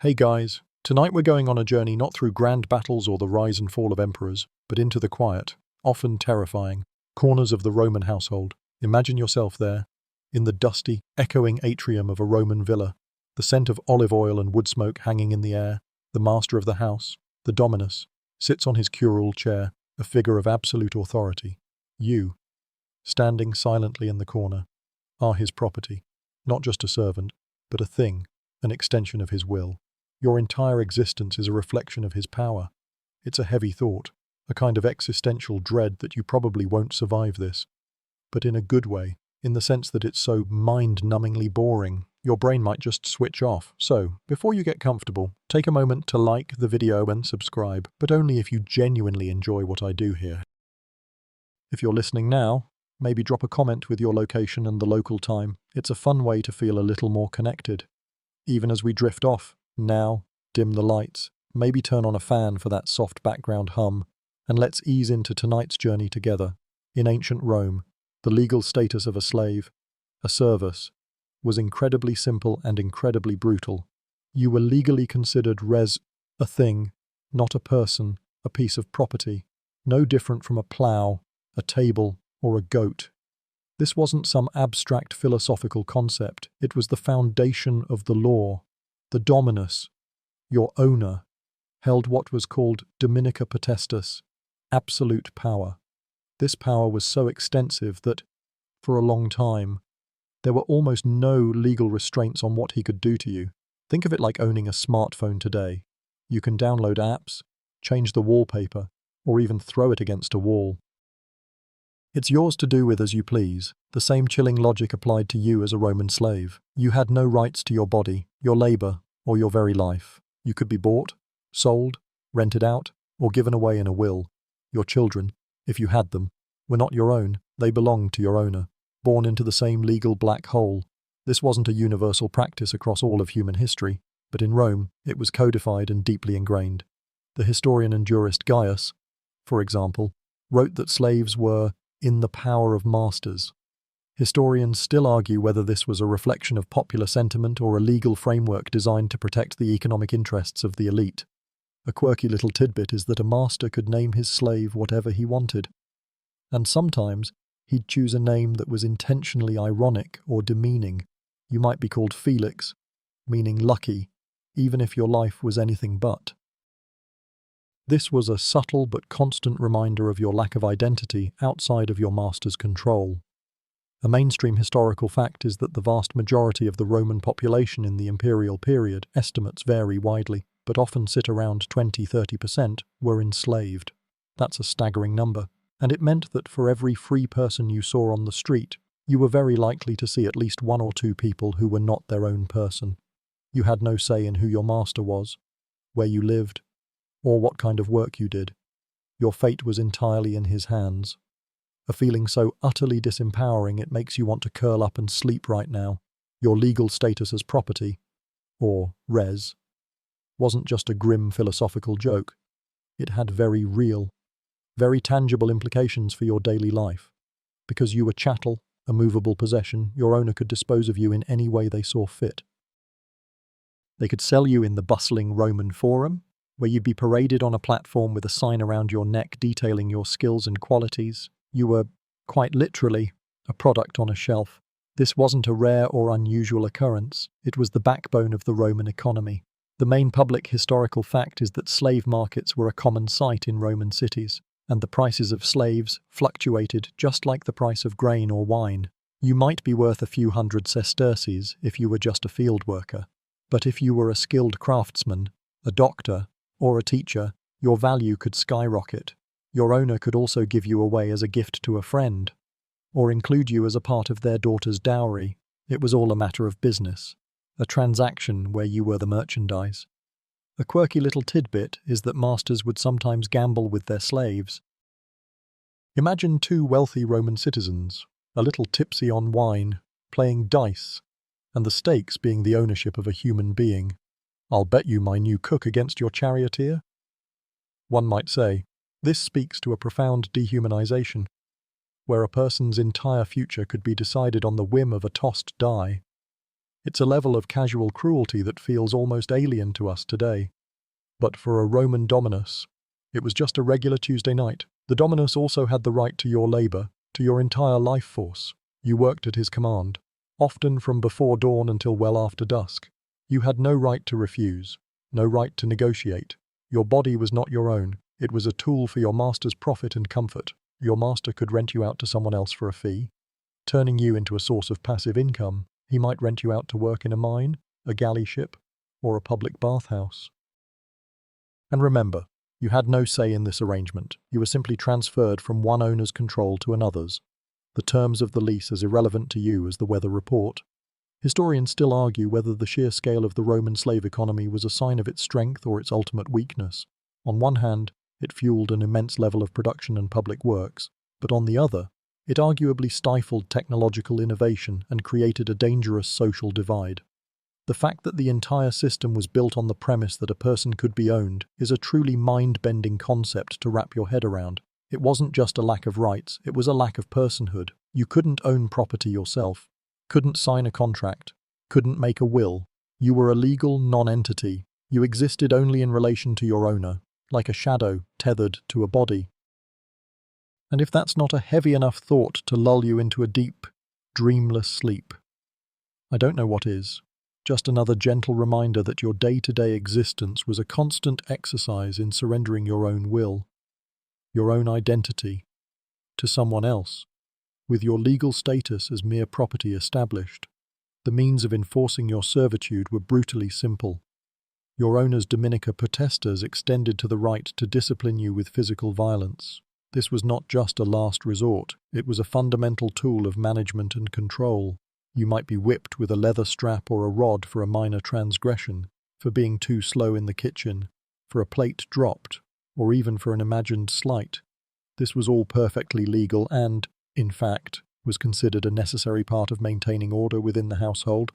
Hey guys, tonight we're going on a journey not through grand battles or the rise and fall of emperors, but into the quiet, often terrifying, corners of the Roman household. Imagine yourself there, in the dusty, echoing atrium of a Roman villa, the scent of olive oil and wood smoke hanging in the air. The master of the house, the dominus, sits on his curule chair, a figure of absolute authority. You, standing silently in the corner, are his property, not just a servant, but a thing, an extension of his will. Your entire existence is a reflection of his power. It's a heavy thought, a kind of existential dread that you probably won't survive this. But in a good way, in the sense that it's so mind-numbingly boring, your brain might just switch off. So, before you get comfortable, take a moment to like the video and subscribe, but only if you genuinely enjoy what I do here. If you're listening now, maybe drop a comment with your location and the local time. It's a fun way to feel a little more connected. Even as we drift off, now, dim the lights, maybe turn on a fan for that soft background hum, and let's ease into tonight's journey together. In ancient Rome, the legal status of a slave, a servus, was incredibly simple and incredibly brutal. You were legally considered a thing, not a person, a piece of property, no different from a plough, a table, or a goat. This wasn't some abstract philosophical concept, it was the foundation of the law. The dominus, your owner, held what was called dominica potestas, absolute power. This power was so extensive that, for a long time, there were almost no legal restraints on what he could do to you. Think of it like owning a smartphone today. You can download apps, change the wallpaper, or even throw it against a wall. It's yours to do with as you please. The same chilling logic applied to you as a Roman slave. You had no rights to your body, your labor, or your very life. You could be bought, sold, rented out, or given away in a will. Your children, if you had them, were not your own. They belonged to your owner, born into the same legal black hole. This wasn't a universal practice across all of human history, but in Rome it was codified and deeply ingrained. The historian and jurist Gaius, for example, wrote that slaves were in the power of masters. Historians still argue whether this was a reflection of popular sentiment or a legal framework designed to protect the economic interests of the elite. A quirky little tidbit is that a master could name his slave whatever he wanted. And sometimes he'd choose a name that was intentionally ironic or demeaning. You might be called Felix, meaning lucky, even if your life was anything but. This was a subtle but constant reminder of your lack of identity outside of your master's control. A mainstream historical fact is that the vast majority of the Roman population in the imperial period, estimates vary widely, but often sit around 20–30%, were enslaved. That's a staggering number, and it meant that for every free person you saw on the street, you were very likely to see at least one or two people who were not their own person. You had no say in who your master was, where you lived, or what kind of work you did. Your fate was entirely in his hands. A feeling so utterly disempowering it makes you want to curl up and sleep right now. Your legal status as property, or res, wasn't just a grim philosophical joke. It had very real, very tangible implications for your daily life. Because you were chattel, a movable possession, your owner could dispose of you in any way they saw fit. They could sell you in the bustling Roman forum, where you'd be paraded on a platform with a sign around your neck detailing your skills and qualities. You were, quite literally, a product on a shelf. This wasn't a rare or unusual occurrence. It was the backbone of the Roman economy. The main public historical fact is that slave markets were a common sight in Roman cities, and the prices of slaves fluctuated just like the price of grain or wine. You might be worth a few hundred sesterces if you were just a field worker, but if you were a skilled craftsman, a doctor, or a teacher, your value could skyrocket. Your owner could also give you away as a gift to a friend, or include you as a part of their daughter's dowry. It was all a matter of business, a transaction where you were the merchandise. A quirky little tidbit is that masters would sometimes gamble with their slaves. Imagine two wealthy Roman citizens, a little tipsy on wine, playing dice, and the stakes being the ownership of a human being. I'll bet you my new cook against your charioteer? One might say, this speaks to a profound dehumanization, where a person's entire future could be decided on the whim of a tossed die. It's a level of casual cruelty that feels almost alien to us today. But for a Roman dominus, it was just a regular Tuesday night. The dominus also had the right to your labor, to your entire life force. You worked at his command, often from before dawn until well after dusk. You had no right to refuse, no right to negotiate. Your body was not your own. It was a tool for your master's profit and comfort. Your master could rent you out to someone else for a fee, turning you into a source of passive income. He might rent you out to work in a mine, a galley ship, or a public bathhouse. And remember, you had no say in this arrangement. You were simply transferred from one owner's control to another's. The terms of the lease as irrelevant to you as the weather report. Historians still argue whether the sheer scale of the Roman slave economy was a sign of its strength or its ultimate weakness. On one hand, it fueled an immense level of production and public works, but on the other, it arguably stifled technological innovation and created a dangerous social divide. The fact that the entire system was built on the premise that a person could be owned is a truly mind-bending concept to wrap your head around. It wasn't just a lack of rights, it was a lack of personhood. You couldn't own property yourself, couldn't sign a contract, couldn't make a will. You were a legal non-entity. You existed only in relation to your owner, like a shadow tethered to a body. And if that's not a heavy enough thought to lull you into a deep, dreamless sleep, I don't know what is. Just another gentle reminder that your day-to-day existence was a constant exercise in surrendering your own will, your own identity, to someone else, with your legal status as mere property established. The means of enforcing your servitude were brutally simple. Your owner's Dominica potestas extended to the right to discipline you with physical violence. This was not just a last resort, it was a fundamental tool of management and control. You might be whipped with a leather strap or a rod for a minor transgression, for being too slow in the kitchen, for a plate dropped, or even for an imagined slight. This was all perfectly legal and, in fact, was considered a necessary part of maintaining order within the household.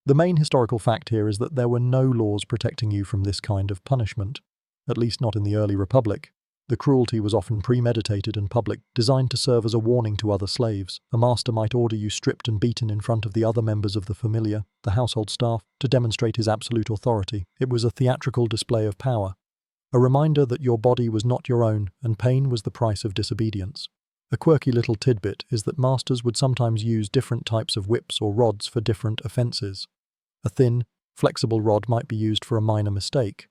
The main historical fact here is that there were no laws protecting you from this kind of punishment, at least not in the early Republic. The cruelty was often premeditated and public, designed to serve as a warning to other slaves. A master might order you stripped and beaten in front of the other members of the familia, the household staff, to demonstrate his absolute authority. It was a theatrical display of power, a reminder that your body was not your own and pain was the price of disobedience. A quirky little tidbit is that masters would sometimes use different types of whips or rods for different offences. A thin, flexible rod might be used for a minor mistake,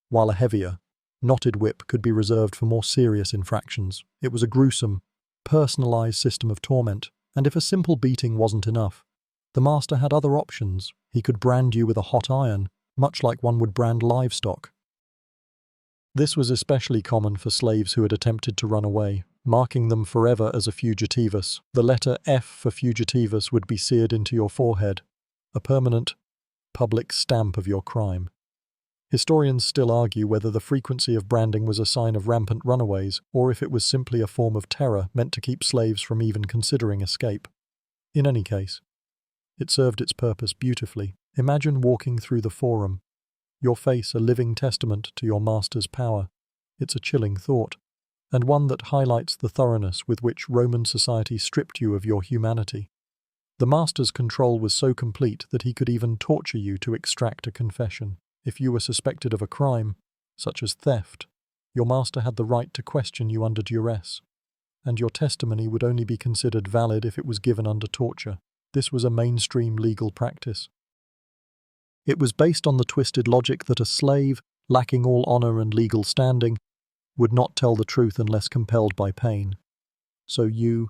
while a heavier, knotted whip could be reserved for more serious infractions. It was a gruesome, personalised system of torment, and if a simple beating wasn't enough, the master had other options. He could brand you with a hot iron, much like one would brand livestock. This was especially common for slaves who had attempted to run away, marking them forever as a fugitivus. The letter F for fugitivus would be seared into your forehead, a permanent, public stamp of your crime. Historians still argue whether the frequency of branding was a sign of rampant runaways or if it was simply a form of terror meant to keep slaves from even considering escape. In any case, it served its purpose beautifully. Imagine walking through the forum, your face a living testament to your master's power. It's a chilling thought, and one that highlights the thoroughness with which Roman society stripped you of your humanity. The master's control was so complete that he could even torture you to extract a confession. If you were suspected of a crime, such as theft, your master had the right to question you under duress, and your testimony would only be considered valid if it was given under torture. This was a mainstream legal practice. It was based on the twisted logic that a slave, lacking all honor and legal standing, would not tell the truth unless compelled by pain. So you,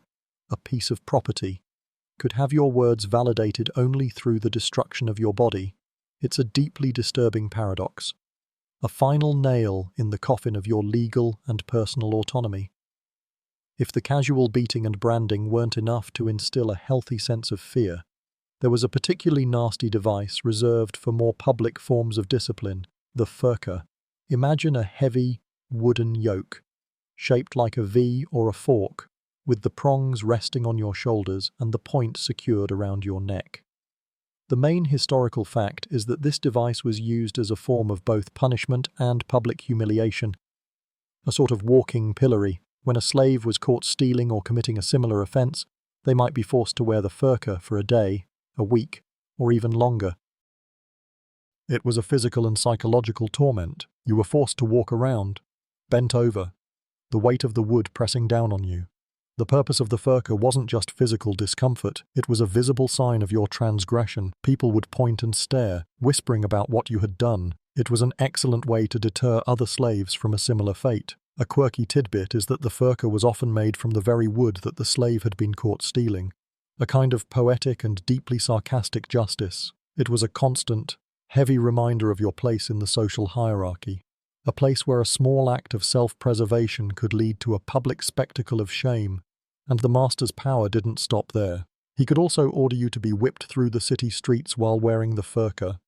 a piece of property, could have your words validated only through the destruction of your body. It's a deeply disturbing paradox, a final nail in the coffin of your legal and personal autonomy. If the casual beating and branding weren't enough to instill a healthy sense of fear, there was a particularly nasty device reserved for more public forms of discipline, the furka. Imagine a heavy, wooden yoke, shaped like a V or a fork, with the prongs resting on your shoulders and the point secured around your neck. The main historical fact is that this device was used as a form of both punishment and public humiliation, a sort of walking pillory. When a slave was caught stealing or committing a similar offence, they might be forced to wear the furka for a day, a week, or even longer. It was a physical and psychological torment. You were forced to walk around, bent over, the weight of the wood pressing down on you. The purpose of the furka wasn't just physical discomfort, it was a visible sign of your transgression. People would point and stare, whispering about what you had done. It was an excellent way to deter other slaves from a similar fate. A quirky tidbit is that the furka was often made from the very wood that the slave had been caught stealing. A kind of poetic and deeply sarcastic justice. It was a constant, heavy reminder of your place in the social hierarchy. A place where a small act of self-preservation could lead to a public spectacle of shame. And the master's power didn't stop there. He could also order you to be whipped through the city streets while wearing the furka.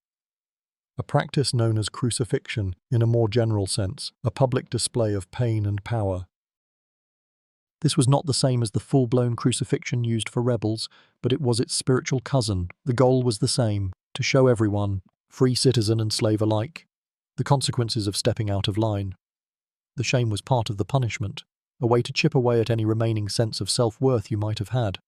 A practice known as crucifixion, in a more general sense, a public display of pain and power. This was not the same as the full-blown crucifixion used for rebels, but it was its spiritual cousin. The goal was the same, to show everyone, free citizen and slave alike, the consequences of stepping out of line. The shame was part of the punishment, a way to chip away at any remaining sense of self-worth you might have had.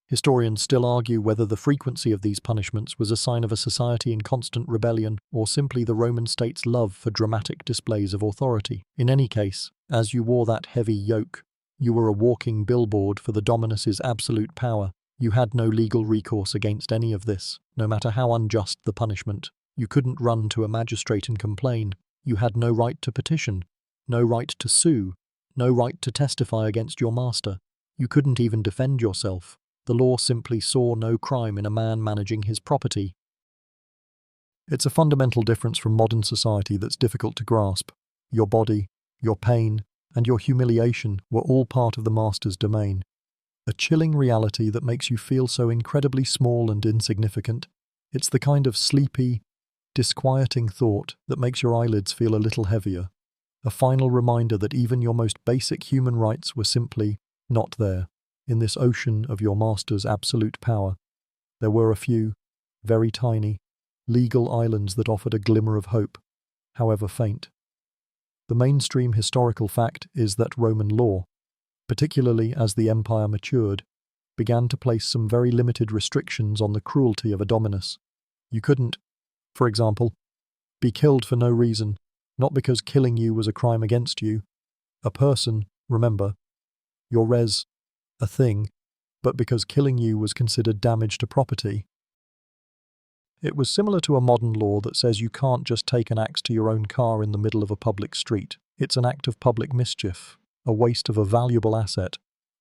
Historians still argue whether the frequency of these punishments was a sign of a society in constant rebellion or simply the Roman state's love for dramatic displays of authority. In any case, as you wore that heavy yoke, you were a walking billboard for the dominus's absolute power. You had no legal recourse against any of this, no matter how unjust the punishment. You couldn't run to a magistrate and complain. You had no right to petition, no right to sue, no right to testify against your master. You couldn't even defend yourself. The law simply saw no crime in a man managing his property. It's a fundamental difference from modern society that's difficult to grasp. Your body, your pain, and your humiliation were all part of the master's domain. A chilling reality that makes you feel so incredibly small and insignificant. It's the kind of sleepy, disquieting thought that makes your eyelids feel a little heavier. A final reminder that even your most basic human rights were simply not there. In this ocean of your master's absolute power, there were a few, very tiny, legal islands that offered a glimmer of hope, however faint. The mainstream historical fact is that Roman law, particularly as the empire matured, began to place some very limited restrictions on the cruelty of a dominus. You couldn't, for example, be killed for no reason, not because killing you was a crime against you, a person, remember, your res, a thing, but because killing you was considered damage to property. It was similar to a modern law that says you can't just take an axe to your own car in the middle of a public street. It's an act of public mischief, a waste of a valuable asset,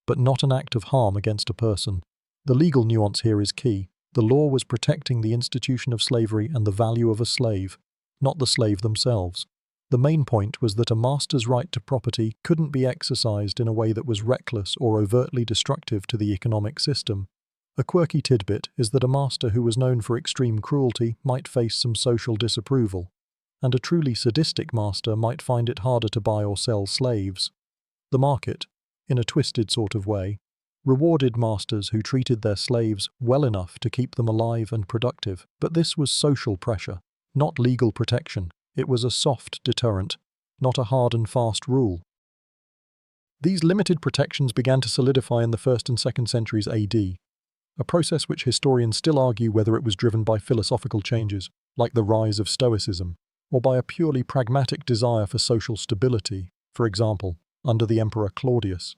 but not an act of harm against a person. The legal nuance here is key. The law was protecting the institution of slavery and the value of a slave, not the slave themselves. The main point was that a master's right to property couldn't be exercised in a way that was reckless or overtly destructive to the economic system. A quirky tidbit is that a master who was known for extreme cruelty might face some social disapproval, and a truly sadistic master might find it harder to buy or sell slaves. The market, in a twisted sort of way, rewarded masters who treated their slaves well enough to keep them alive and productive. But this was social pressure, not legal protection. It was a soft deterrent, not a hard and fast rule. These limited protections began to solidify in the 1st and 2nd centuries AD, a process which historians still argue whether it was driven by philosophical changes, like the rise of Stoicism, or by a purely pragmatic desire for social stability. For example, under the Emperor Claudius,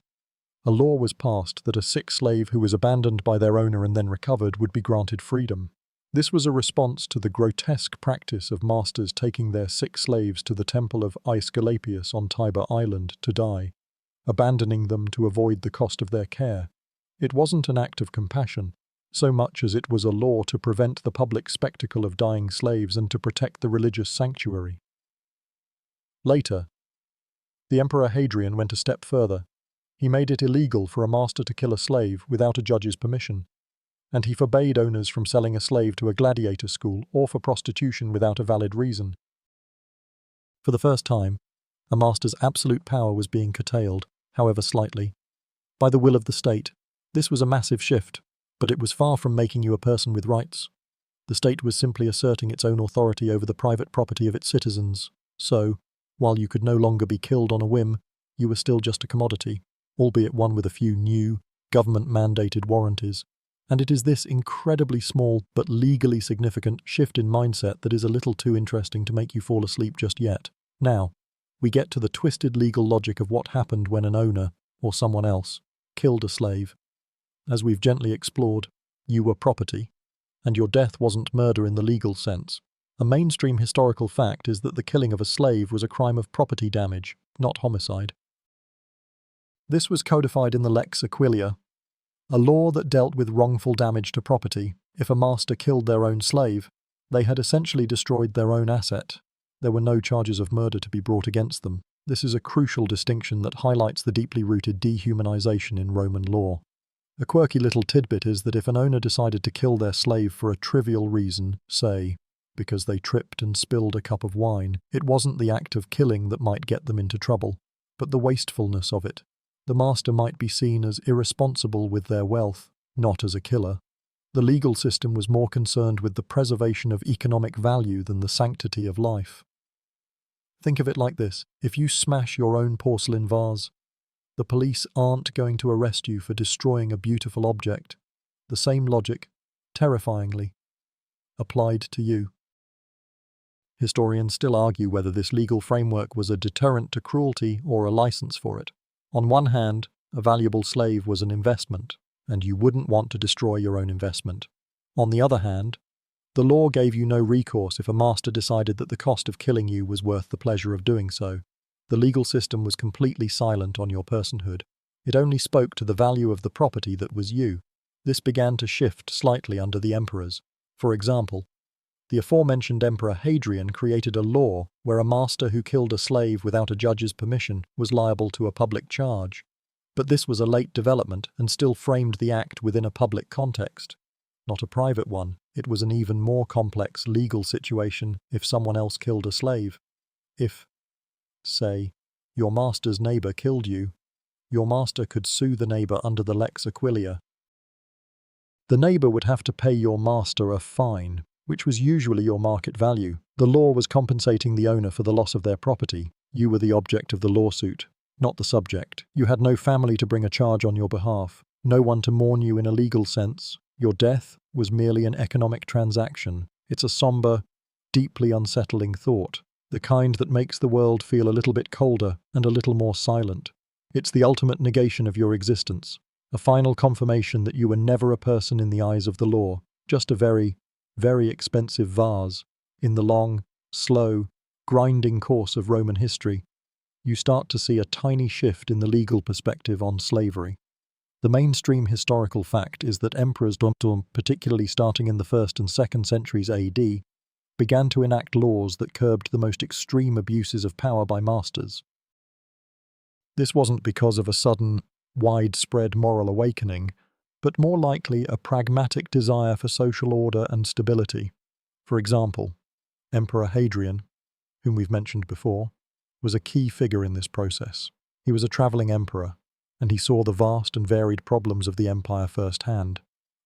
a law was passed that a sick slave who was abandoned by their owner and then recovered would be granted freedom. This was a response to the grotesque practice of masters taking their sick slaves to the temple of Aesculapius on Tiber Island to die, abandoning them to avoid the cost of their care. It wasn't an act of compassion, so much as it was a law to prevent the public spectacle of dying slaves and to protect the religious sanctuary. Later, the Emperor Hadrian went a step further. He made it illegal for a master to kill a slave without a judge's permission, and he forbade owners from selling a slave to a gladiator school or for prostitution without a valid reason. For the first time, a master's absolute power was being curtailed, however slightly, by the will of the state. This was a massive shift, but it was far from making you a person with rights. The state was simply asserting its own authority over the private property of its citizens. So, while you could no longer be killed on a whim, you were still just a commodity, albeit one with a few new, government-mandated warranties. And it is this incredibly small but legally significant shift in mindset that is a little too interesting to make you fall asleep just yet. Now, we get to the twisted legal logic of what happened when an owner, or someone else, killed a slave. As we've gently explored, you were property, and your death wasn't murder in the legal sense. A mainstream historical fact is that the killing of a slave was a crime of property damage, not homicide. This was codified in the Lex Aquilia, a law that dealt with wrongful damage to property. If a master killed their own slave, they had essentially destroyed their own asset. There were no charges of murder to be brought against them. This is a crucial distinction that highlights the deeply rooted dehumanization in Roman law. A quirky little tidbit is that if an owner decided to kill their slave for a trivial reason, say, because they tripped and spilled a cup of wine, it wasn't the act of killing that might get them into trouble, but the wastefulness of it. The master might be seen as irresponsible with their wealth, not as a killer. The legal system was more concerned with the preservation of economic value than the sanctity of life. Think of it like this: if you smash your own porcelain vase, the police aren't going to arrest you for destroying a beautiful object. The same logic, terrifyingly, applied to you. Historians still argue whether this legal framework was a deterrent to cruelty or a license for it. On one hand, a valuable slave was an investment, and you wouldn't want to destroy your own investment. On the other hand, the law gave you no recourse if a master decided that the cost of killing you was worth the pleasure of doing so. The legal system was completely silent on your personhood. It only spoke to the value of the property that was you. This began to shift slightly under the emperors. For example, the aforementioned Emperor Hadrian created a law where a master who killed a slave without a judge's permission was liable to a public charge. But this was a late development and still framed the act within a public context, not a private one. It was an even more complex legal situation if someone else killed a slave. If, say, your master's neighbor killed you, your master could sue the neighbor under the Lex Aquilia. The neighbor would have to pay your master a fine, which was usually your market value. The law was compensating the owner for the loss of their property. You were the object of the lawsuit, not the subject. You had no family to bring a charge on your behalf, no one to mourn you in a legal sense. Your death was merely an economic transaction. It's a somber, deeply unsettling thought, the kind that makes the world feel a little bit colder and a little more silent. It's the ultimate negation of your existence, a final confirmation that you were never a person in the eyes of the law, just a very, very expensive vase. In the long, slow, grinding course of Roman history, you start to see a tiny shift in the legal perspective on slavery. The mainstream historical fact is that emperors, particularly starting in the 1st and 2nd centuries AD, began to enact laws that curbed the most extreme abuses of power by masters. This wasn't because of a sudden, widespread moral awakening, but more likely a pragmatic desire for social order and stability. For example, Emperor Hadrian, whom we've mentioned before, was a key figure in this process. He was a travelling emperor, and he saw the vast and varied problems of the empire firsthand.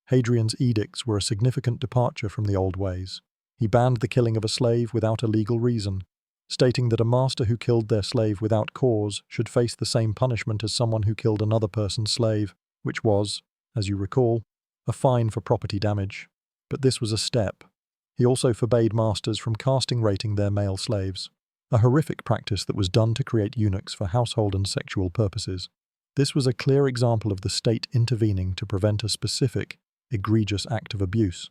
Hadrian's edicts were a significant departure from the old ways. He banned the killing of a slave without a legal reason, stating that a master who killed their slave without cause should face the same punishment as someone who killed another person's slave, which was, as you recall, a fine for property damage. But this was a step. He also forbade masters from casting rating their male slaves, a horrific practice that was done to create eunuchs for household and sexual purposes. This was a clear example of the state intervening to prevent a specific, egregious act of abuse.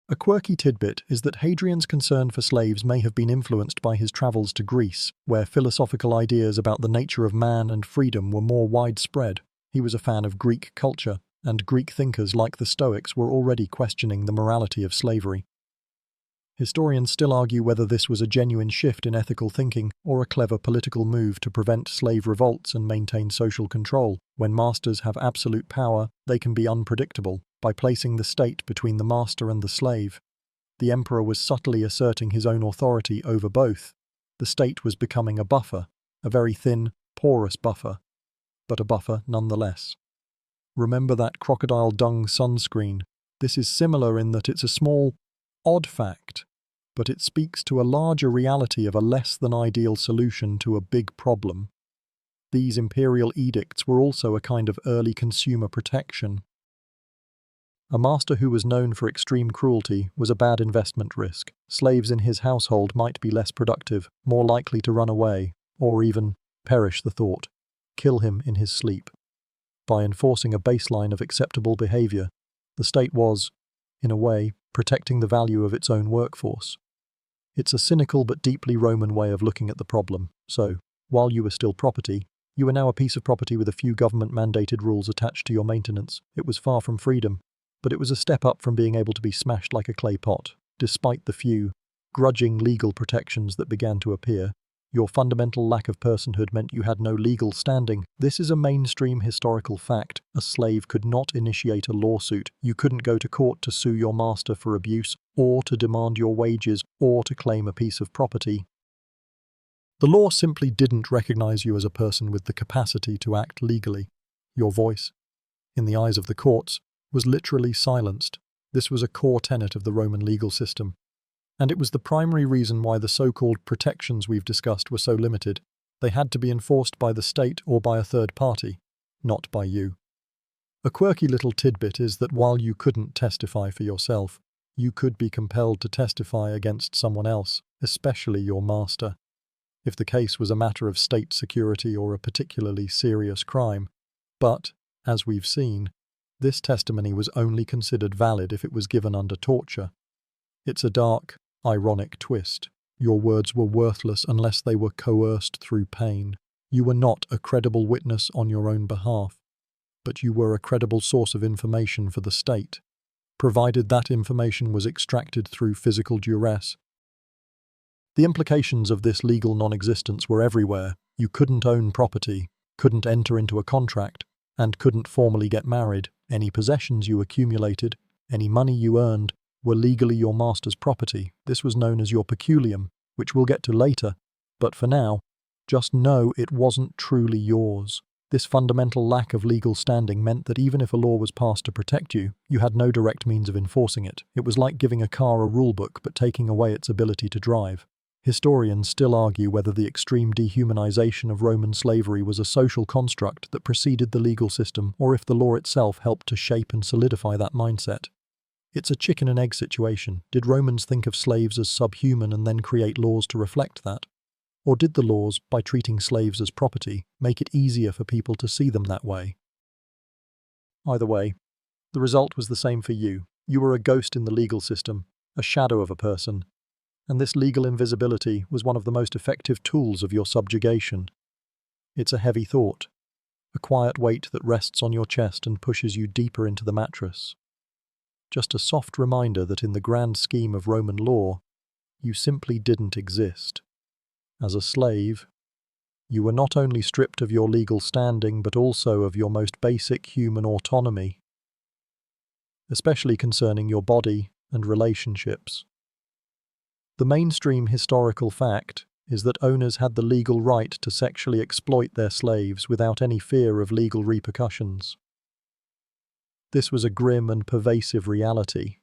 A quirky tidbit is that Hadrian's concern for slaves may have been influenced by his travels to Greece, where philosophical ideas about the nature of man and freedom were more widespread. He was a fan of Greek culture, and Greek thinkers like the Stoics were already questioning the morality of slavery. Historians still argue whether this was a genuine shift in ethical thinking or a clever political move to prevent slave revolts and maintain social control. When masters have absolute power, they can be unpredictable. By placing the state between the master and the slave, the emperor was subtly asserting his own authority over both. The state was becoming a buffer, a very thin, porous buffer, but a buffer nonetheless. Remember that crocodile dung sunscreen. This is similar in that it's a small, odd fact, but it speaks to a larger reality of a less than ideal solution to a big problem. These imperial edicts were also a kind of early consumer protection. A master who was known for extreme cruelty was a bad investment risk. Slaves in his household might be less productive, more likely to run away, or even, perish the thought, kill him in his sleep. By enforcing a baseline of acceptable behavior, the state was, in a way, protecting the value of its own workforce. It's a cynical but deeply Roman way of looking at the problem. So, while you were still property, you were now a piece of property with a few government-mandated rules attached to your maintenance. It was far from freedom, but it was a step up from being able to be smashed like a clay pot. Despite the few, grudging legal protections that began to appear, your fundamental lack of personhood meant you had no legal standing. This is a mainstream historical fact. A slave could not initiate a lawsuit. You couldn't go to court to sue your master for abuse, or to demand your wages, or to claim a piece of property. The law simply didn't recognize you as a person with the capacity to act legally. Your voice, in the eyes of the courts, was literally silenced. This was a core tenet of the Roman legal system. And it was the primary reason why the so-called protections we've discussed were so limited. They had to be enforced by the state or by a third party, not by you. A quirky little tidbit is that while you couldn't testify for yourself, you could be compelled to testify against someone else, especially your master, if the case was a matter of state security or a particularly serious crime. But, as we've seen, this testimony was only considered valid if it was given under torture. It's a dark, ironic twist. Your words were worthless unless they were coerced through pain. You were not a credible witness on your own behalf, but you were a credible source of information for the state, provided that information was extracted through physical duress. The implications of this legal non-existence were everywhere. You couldn't own property, couldn't enter into a contract, and couldn't formally get married. Any possessions you accumulated, any money you earned, were legally your master's property. This was known as your peculium, which we'll get to later, but for now, just know it wasn't truly yours. This fundamental lack of legal standing meant that even if a law was passed to protect you, you had no direct means of enforcing it. It was like giving a car a rulebook but taking away its ability to drive. Historians still argue whether the extreme dehumanization of Roman slavery was a social construct that preceded the legal system, or if the law itself helped to shape and solidify that mindset. It's a chicken and egg situation. Did Romans think of slaves as subhuman and then create laws to reflect that? Or did the laws, by treating slaves as property, make it easier for people to see them that way? Either way, the result was the same for you. You were a ghost in the legal system, a shadow of a person, and this legal invisibility was one of the most effective tools of your subjugation. It's a heavy thought, a quiet weight that rests on your chest and pushes you deeper into the mattress. Just a soft reminder that in the grand scheme of Roman law, you simply didn't exist. As a slave, you were not only stripped of your legal standing but also of your most basic human autonomy, especially concerning your body and relationships. The mainstream historical fact is that owners had the legal right to sexually exploit their slaves without any fear of legal repercussions. This was a grim and pervasive reality,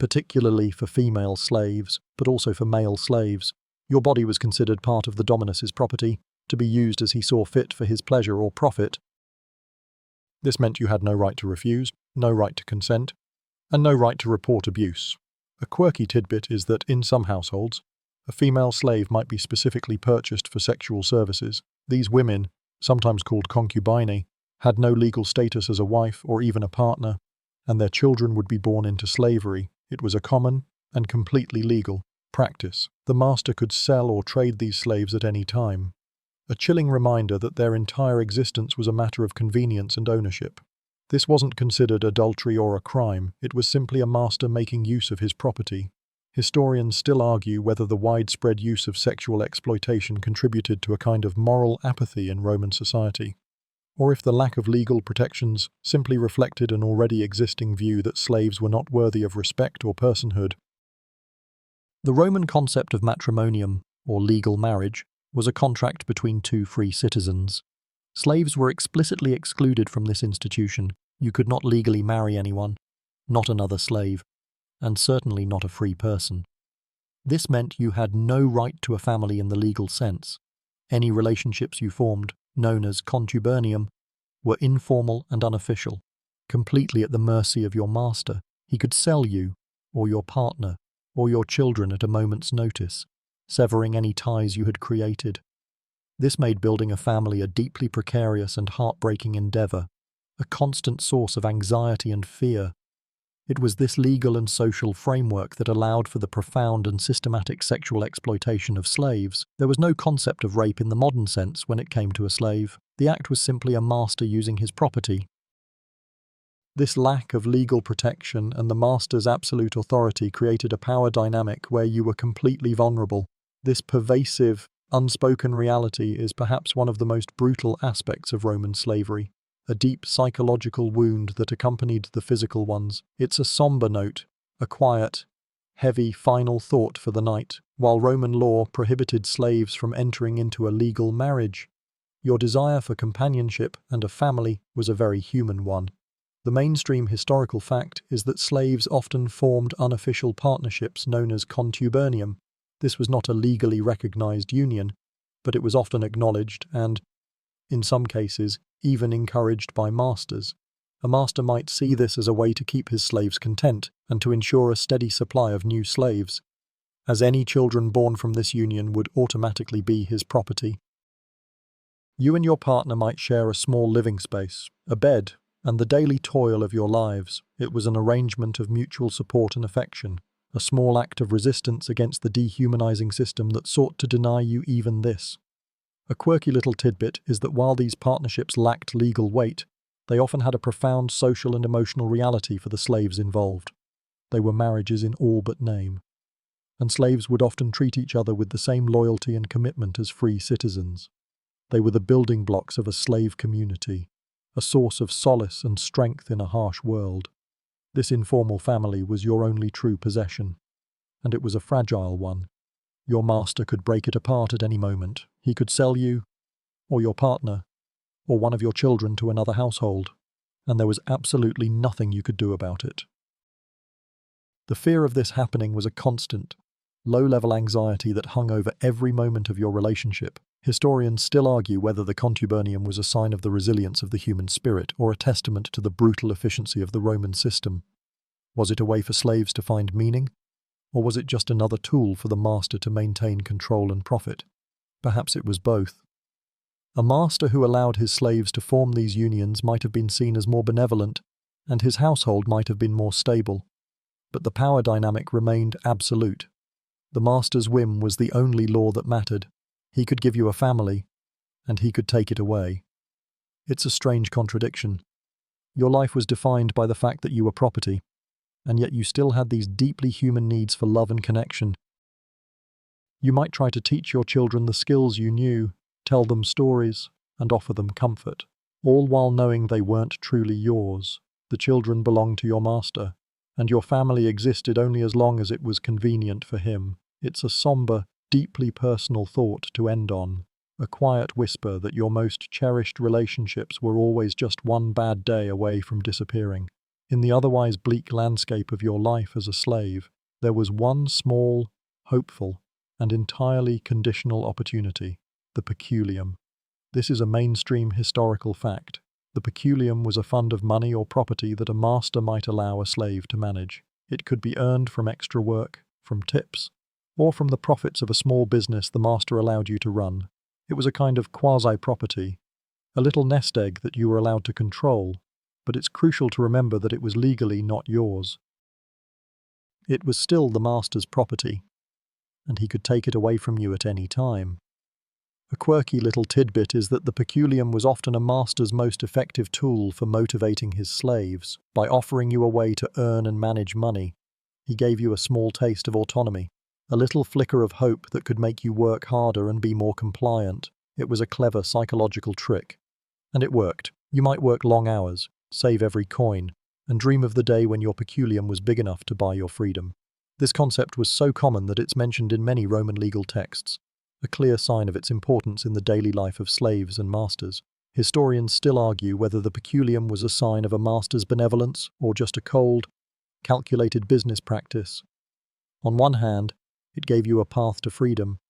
particularly for female slaves, but also for male slaves. Your body was considered part of the dominus's property, to be used as he saw fit for his pleasure or profit. This meant you had no right to refuse, no right to consent, and no right to report abuse. A quirky tidbit is that in some households, a female slave might be specifically purchased for sexual services. These women, sometimes called concubinae, had no legal status as a wife or even a partner, and their children would be born into slavery. It was a common and completely legal practice. The master could sell or trade these slaves at any time, a chilling reminder that their entire existence was a matter of convenience and ownership. This wasn't considered adultery or a crime, it was simply a master making use of his property. Historians still argue whether the widespread use of sexual exploitation contributed to a kind of moral apathy in Roman society, or if the lack of legal protections simply reflected an already existing view that slaves were not worthy of respect or personhood. The Roman concept of matrimonium, or legal marriage, was a contract between two free citizens. Slaves were explicitly excluded from this institution. You could not legally marry anyone, not another slave, and certainly not a free person. This meant you had no right to a family in the legal sense. Any relationships you formed, known as contubernium, were informal and unofficial. completely at the mercy of your master. He could sell you, or your partner, or your children at a moment's notice, severing any ties you had created. This made building a family a deeply precarious and heartbreaking endeavor, a constant source of anxiety and fear. It was this legal and social framework that allowed for the profound and systematic sexual exploitation of slaves. There was no concept of rape in the modern sense when it came to a slave. The act was simply a master using his property. This lack of legal protection and the master's absolute authority created a power dynamic where you were completely vulnerable. This pervasive, unspoken reality is perhaps one of the most brutal aspects of Roman slavery, a deep psychological wound that accompanied the physical ones. It's a somber note, a quiet, heavy final thought for the night. While Roman law prohibited slaves from entering into a legal marriage, your desire for companionship and a family was a very human one. The mainstream historical fact is that slaves often formed unofficial partnerships known as contubernium. This was not a legally recognized union, but it was often acknowledged and, in some cases, even encouraged by masters. A master might see this as a way to keep his slaves content and to ensure a steady supply of new slaves, as any children born from this union would automatically be his property. You and your partner might share a small living space, a bed, and the daily toil of your lives. It was an arrangement of mutual support and affection, a small act of resistance against the dehumanizing system that sought to deny you even this. A quirky little tidbit is that while these partnerships lacked legal weight, they often had a profound social and emotional reality for the slaves involved. They were marriages in all but name, and slaves would often treat each other with the same loyalty and commitment as free citizens. They were the building blocks of a slave community, a source of solace and strength in a harsh world. This informal family was your only true possession, and it was a fragile one. Your master could break it apart at any moment. He could sell you, or your partner, or one of your children to another household, and there was absolutely nothing you could do about it. The fear of this happening was a constant, low-level anxiety that hung over every moment of your relationship. Historians still argue whether the contubernium was a sign of the resilience of the human spirit or a testament to the brutal efficiency of the Roman system. Was it a way for slaves to find meaning? Or was it just another tool for the master to maintain control and profit? Perhaps it was both. A master who allowed his slaves to form these unions might have been seen as more benevolent, and his household might have been more stable. But the power dynamic remained absolute. The master's whim was the only law that mattered. He could give you a family, and he could take it away. It's a strange contradiction. Your life was defined by the fact that you were property, and yet you still had these deeply human needs for love and connection. You might try to teach your children the skills you knew, tell them stories, and offer them comfort, all while knowing they weren't truly yours. The children belonged to your master, and your family existed only as long as it was convenient for him. It's a somber, deeply personal thought to end on, a quiet whisper that your most cherished relationships were always just one bad day away from disappearing. In the otherwise bleak landscape of your life as a slave, there was one small, hopeful, and entirely conditional opportunity: the peculium. This is a mainstream historical fact. The peculium was a fund of money or property that a master might allow a slave to manage. It could be earned from extra work, from tips, or from the profits of a small business the master allowed you to run. It was a kind of quasi-property, a little nest egg that you were allowed to control, but it's crucial to remember that it was legally not yours. It was still the master's property, and he could take it away from you at any time. A quirky little tidbit is that the peculium was often a master's most effective tool for motivating his slaves. By offering you a way to earn and manage money, he gave you a small taste of autonomy, a little flicker of hope that could make you work harder and be more compliant. It was a clever psychological trick, and it worked. You might work long hours, save every coin, and dream of the day when your peculium was big enough to buy your freedom. This concept was so common that it's mentioned in many Roman legal texts, a clear sign of its importance in the daily life of slaves and masters. Historians still argue whether the peculium was a sign of a master's benevolence or just a cold, calculated business practice. On one hand, it gave you a path to freedom.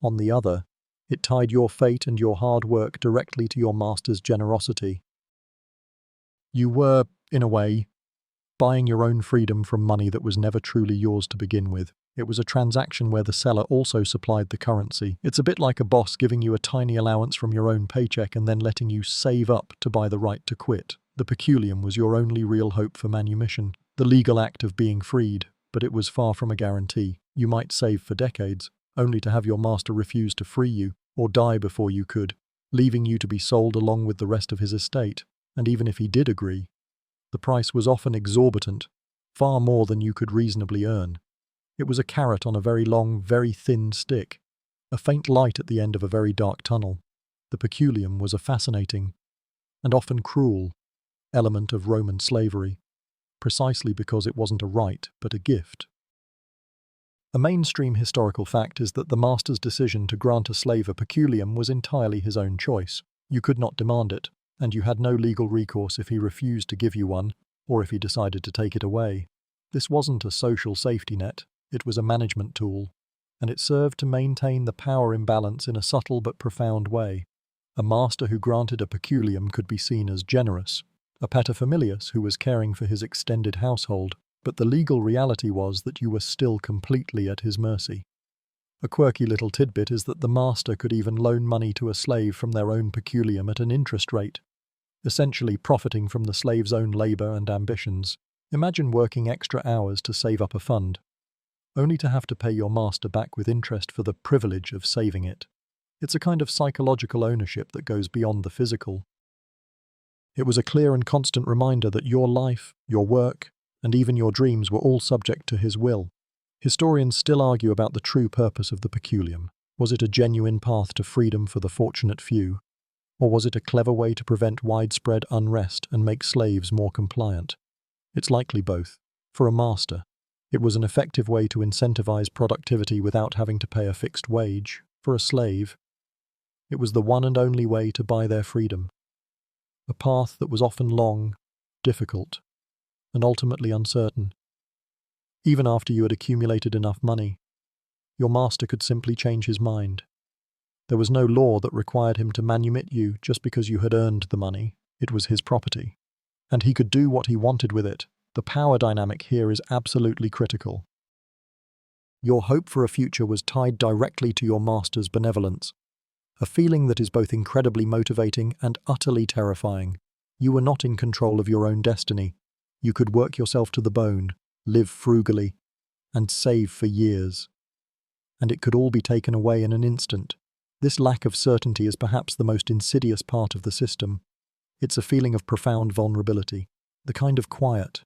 On the other, it tied your fate and your hard work directly to your master's generosity. You were, In a way, buying your own freedom from money that was never truly yours to begin with. It was a transaction where the seller also supplied the currency. It's a bit like a boss giving you a tiny allowance from your own paycheck and then letting you save up to buy the right to quit. The peculium was your only real hope for manumission, the legal act of being freed, but it was far from a guarantee. You might save for decades, only to have your master refuse to free you, or die before you could, leaving you to be sold along with the rest of his estate. And even if he did agree, the price was often exorbitant, far more than you could reasonably earn. It was a carrot on a very long, very thin stick, a faint light at the end of a very dark tunnel. The peculium was a fascinating, and often cruel, element of Roman slavery, precisely because it wasn't a right, but a gift. A mainstream historical fact is that the master's decision to grant a slave a peculium was entirely his own choice. You could not demand it, and you had no legal recourse if he refused to give you one, or if he decided to take it away. This wasn't a social safety net, it was a management tool, and it served to maintain the power imbalance in a subtle but profound way. A master who granted a peculium could be seen as generous, a paterfamilias who was caring for his extended household, but the legal reality was that you were still completely at his mercy. A quirky little tidbit is that the master could even loan money to a slave from their own peculium at an interest rate, essentially profiting from the slave's own labor and ambitions. Imagine working extra hours to save up a fund, only to have to pay your master back with interest for the privilege of saving it. It's a kind of psychological ownership that goes beyond the physical. It was a clear and constant reminder that your life, your work, and even your dreams were all subject to his will. Historians still argue about the true purpose of the peculium. Was it a genuine path to freedom for the fortunate few, or was it a clever way to prevent widespread unrest and make slaves more compliant? It's likely both. For a master, it was an effective way to incentivize productivity without having to pay a fixed wage. For a slave, it was the one and only way to buy their freedom. A path that was often long, difficult, and ultimately uncertain. Even after you had accumulated enough money, your master could simply change his mind. There was no law that required him to manumit you just because you had earned the money. It was his property, and he could do what he wanted with it. The power dynamic here is absolutely critical. Your hope for a future was tied directly to your master's benevolence, a feeling that is both incredibly motivating and utterly terrifying. You were not in control of your own destiny. You could work yourself to the bone, live frugally, and save for years. And it could all be taken away in an instant. This lack of certainty is perhaps the most insidious part of the system. It's a feeling of profound vulnerability, the kind of quiet,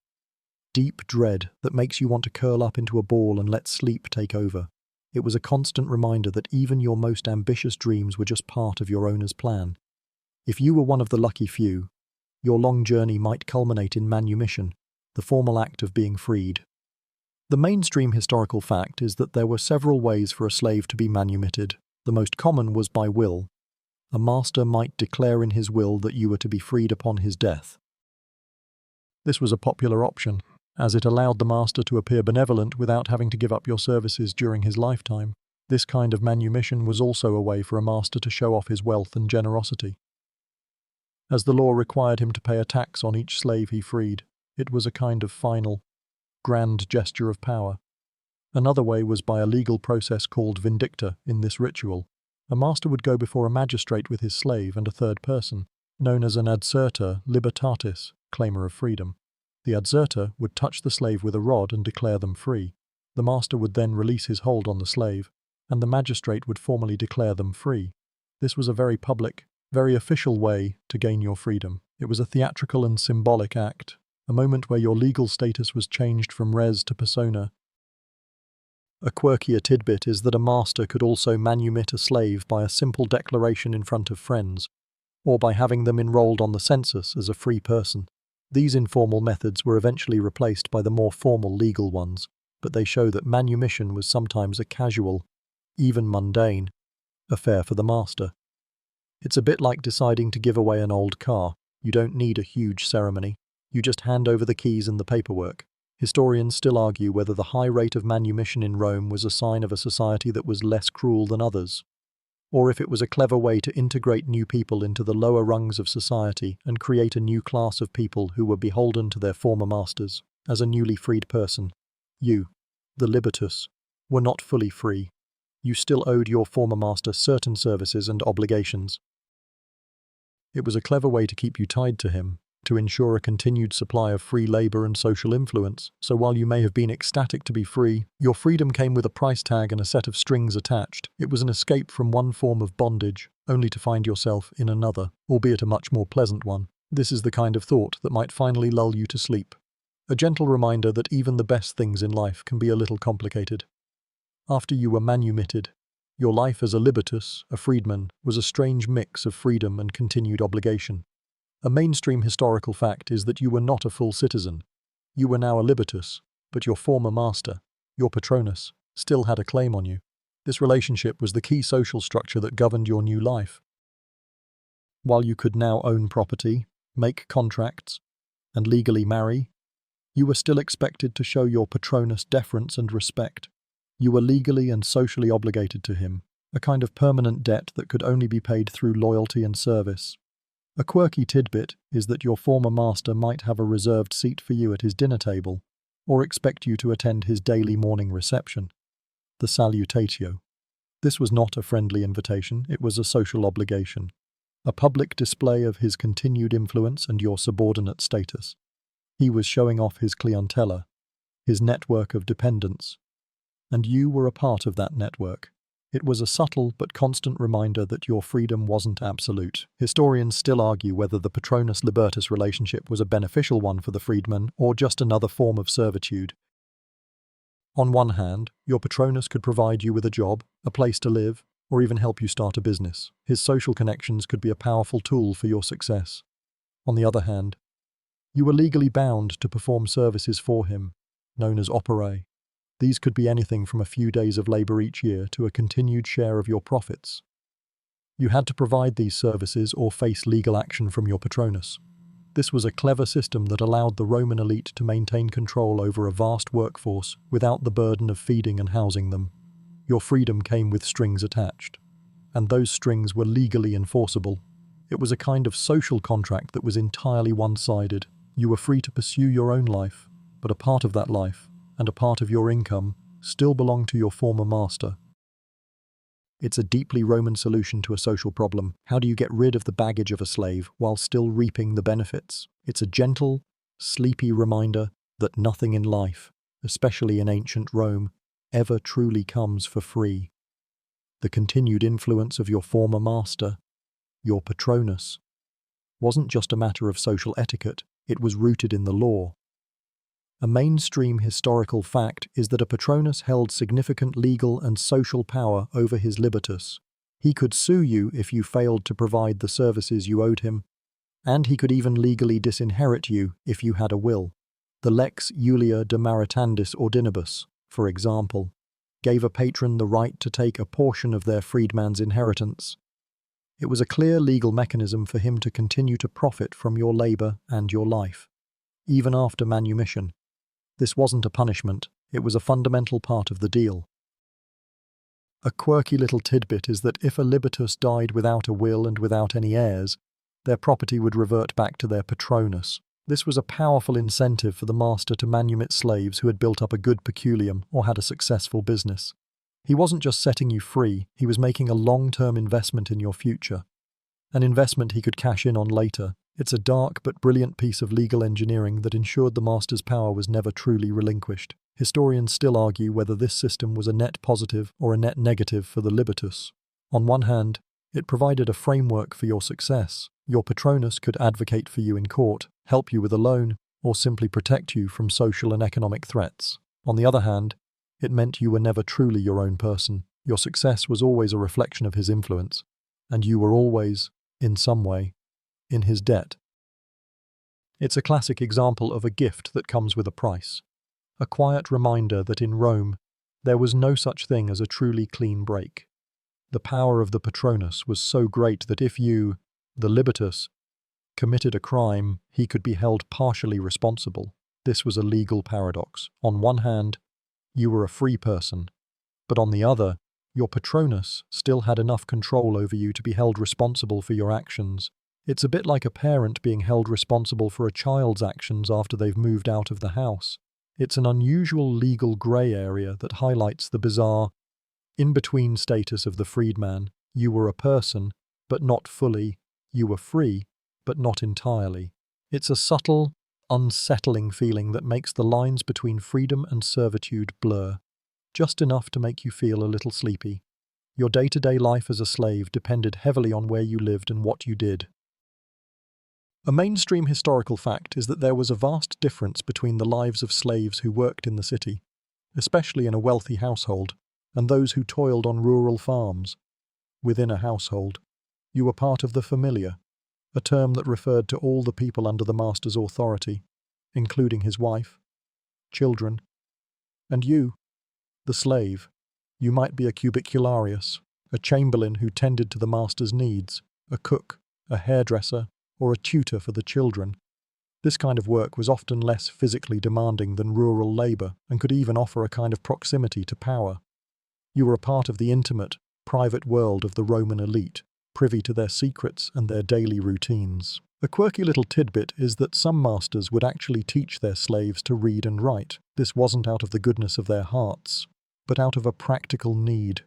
deep dread that makes you want to curl up into a ball and let sleep take over. It was a constant reminder that even your most ambitious dreams were just part of your owner's plan. If you were one of the lucky few, your long journey might culminate in manumission, the formal act of being freed. The mainstream historical fact is that there were several ways for a slave to be manumitted. The most common was by will. A master might declare in his will that you were to be freed upon his death. This was a popular option, as it allowed the master to appear benevolent without having to give up your services during his lifetime. This kind of manumission was also a way for a master to show off his wealth and generosity. As the law required him to pay a tax on each slave he freed, it was a kind of final, grand gesture of power. Another way was by a legal process called vindicta. In this ritual, a master would go before a magistrate with his slave and a third person, known as an adserter libertatis, claimer of freedom. The adserter would touch the slave with a rod and declare them free. The master would then release his hold on the slave, and the magistrate would formally declare them free. This was a very public, very official way to gain your freedom. It was a theatrical and symbolic act, a moment where your legal status was changed from res to persona. A quirkier tidbit is that a master could also manumit a slave by a simple declaration in front of friends, or by having them enrolled on the census as a free person. These informal methods were eventually replaced by the more formal legal ones, but they show that manumission was sometimes a casual, even mundane, affair for the master. It's a bit like deciding to give away an old car. You don't need a huge ceremony. You just hand over the keys and the paperwork. Historians still argue whether the high rate of manumission in Rome was a sign of a society that was less cruel than others, or if it was a clever way to integrate new people into the lower rungs of society and create a new class of people who were beholden to their former masters. As a newly freed person, you, the libitus, were not fully free. You still owed your former master certain services and obligations. It was a clever way to keep you tied to him, to ensure a continued supply of free labor and social influence. So while you may have been ecstatic to be free, your freedom came with a price tag and a set of strings attached. It was an escape from one form of bondage, only to find yourself in another, albeit a much more pleasant one. This is the kind of thought that might finally lull you to sleep. A gentle reminder that even the best things in life can be a little complicated. After you were manumitted, your life as a libitus, a freedman, was a strange mix of freedom and continued obligation. A mainstream historical fact is that you were not a full citizen. You were now a libitus, but your former master, your patronus, still had a claim on you. This relationship was the key social structure that governed your new life. While you could now own property, make contracts, and legally marry, you were still expected to show your patronus deference and respect. You were legally and socially obligated to him, a kind of permanent debt that could only be paid through loyalty and service. A quirky tidbit is that your former master might have a reserved seat for you at his dinner table, or expect you to attend his daily morning reception, the salutatio. This was not a friendly invitation, it was a social obligation, a public display of his continued influence and your subordinate status. He was showing off his clientela, his network of dependents, and you were a part of that network. It was a subtle but constant reminder that your freedom wasn't absolute. Historians still argue whether the patronus-libertus relationship was a beneficial one for the freedman or just another form of servitude. On one hand, your patronus could provide you with a job, a place to live, or even help you start a business. His social connections could be a powerful tool for your success. On the other hand, you were legally bound to perform services for him, known as operae. These could be anything from a few days of labor each year to a continued share of your profits. You had to provide these services or face legal action from your patronus. This was a clever system that allowed the Roman elite to maintain control over a vast workforce without the burden of feeding and housing them. Your freedom came with strings attached, and those strings were legally enforceable. It was a kind of social contract that was entirely one-sided. You were free to pursue your own life, but a part of that life, and a part of your income, still belonged to your former master. It's a deeply Roman solution to a social problem. How do you get rid of the baggage of a slave while still reaping the benefits? It's a gentle, sleepy reminder that nothing in life, especially in ancient Rome, ever truly comes for free. The continued influence of your former master, your patronus, wasn't just a matter of social etiquette, it was rooted in the law. A mainstream historical fact is that a patronus held significant legal and social power over his libitus. He could sue you if you failed to provide the services you owed him, and he could even legally disinherit you if you had a will. The Lex Julia de Maritandis Ordinibus, for example, gave a patron the right to take a portion of their freedman's inheritance. It was a clear legal mechanism for him to continue to profit from your labor and your life, even after manumission. This wasn't a punishment, it was a fundamental part of the deal. A quirky little tidbit is that if a libitus died without a will and without any heirs, their property would revert back to their patronus. This was a powerful incentive for the master to manumit slaves who had built up a good peculium or had a successful business. He wasn't just setting you free, he was making a long-term investment in your future. An investment he could cash in on later. It's a dark but brilliant piece of legal engineering that ensured the master's power was never truly relinquished. Historians still argue whether this system was a net positive or a net negative for the libitus. On one hand, it provided a framework for your success. Your patronus could advocate for you in court, help you with a loan, or simply protect you from social and economic threats. On the other hand, it meant you were never truly your own person. Your success was always a reflection of his influence, and you were always, in some way, in his debt. It's a classic example of a gift that comes with a price. A quiet reminder that in Rome, there was no such thing as a truly clean break. The power of the patronus was so great that if you, the libitus, committed a crime, he could be held partially responsible. This was a legal paradox. On one hand, you were a free person, but on the other, Your patronus still had enough control over you to be held responsible for your actions. It's a bit like a parent being held responsible for a child's actions after they've moved out of the house. It's an unusual legal grey area that highlights the bizarre, in-between status of the freedman. You were a person, but not fully. You were free, but not entirely. It's a subtle, unsettling feeling that makes the lines between freedom and servitude blur, just enough to make you feel a little sleepy. Your day-to-day life as a slave depended heavily on where you lived and what you did. A mainstream historical fact is that there was a vast difference between the lives of slaves who worked in the city, especially in a wealthy household, and those who toiled on rural farms. Within a household, you were part of the familia, a term that referred to all the people under the master's authority, including his wife, children, and you, the slave. You might be a cubicularius, a chamberlain who tended to the master's needs, a cook, a hairdresser, or a tutor for the children. This kind of work was often less physically demanding than rural labor and could even offer a kind of proximity to power. You were a part of the intimate, private world of the Roman elite, privy to their secrets and their daily routines. A quirky little tidbit is that some masters would actually teach their slaves to read and write. This wasn't out of the goodness of their hearts, but out of a practical need.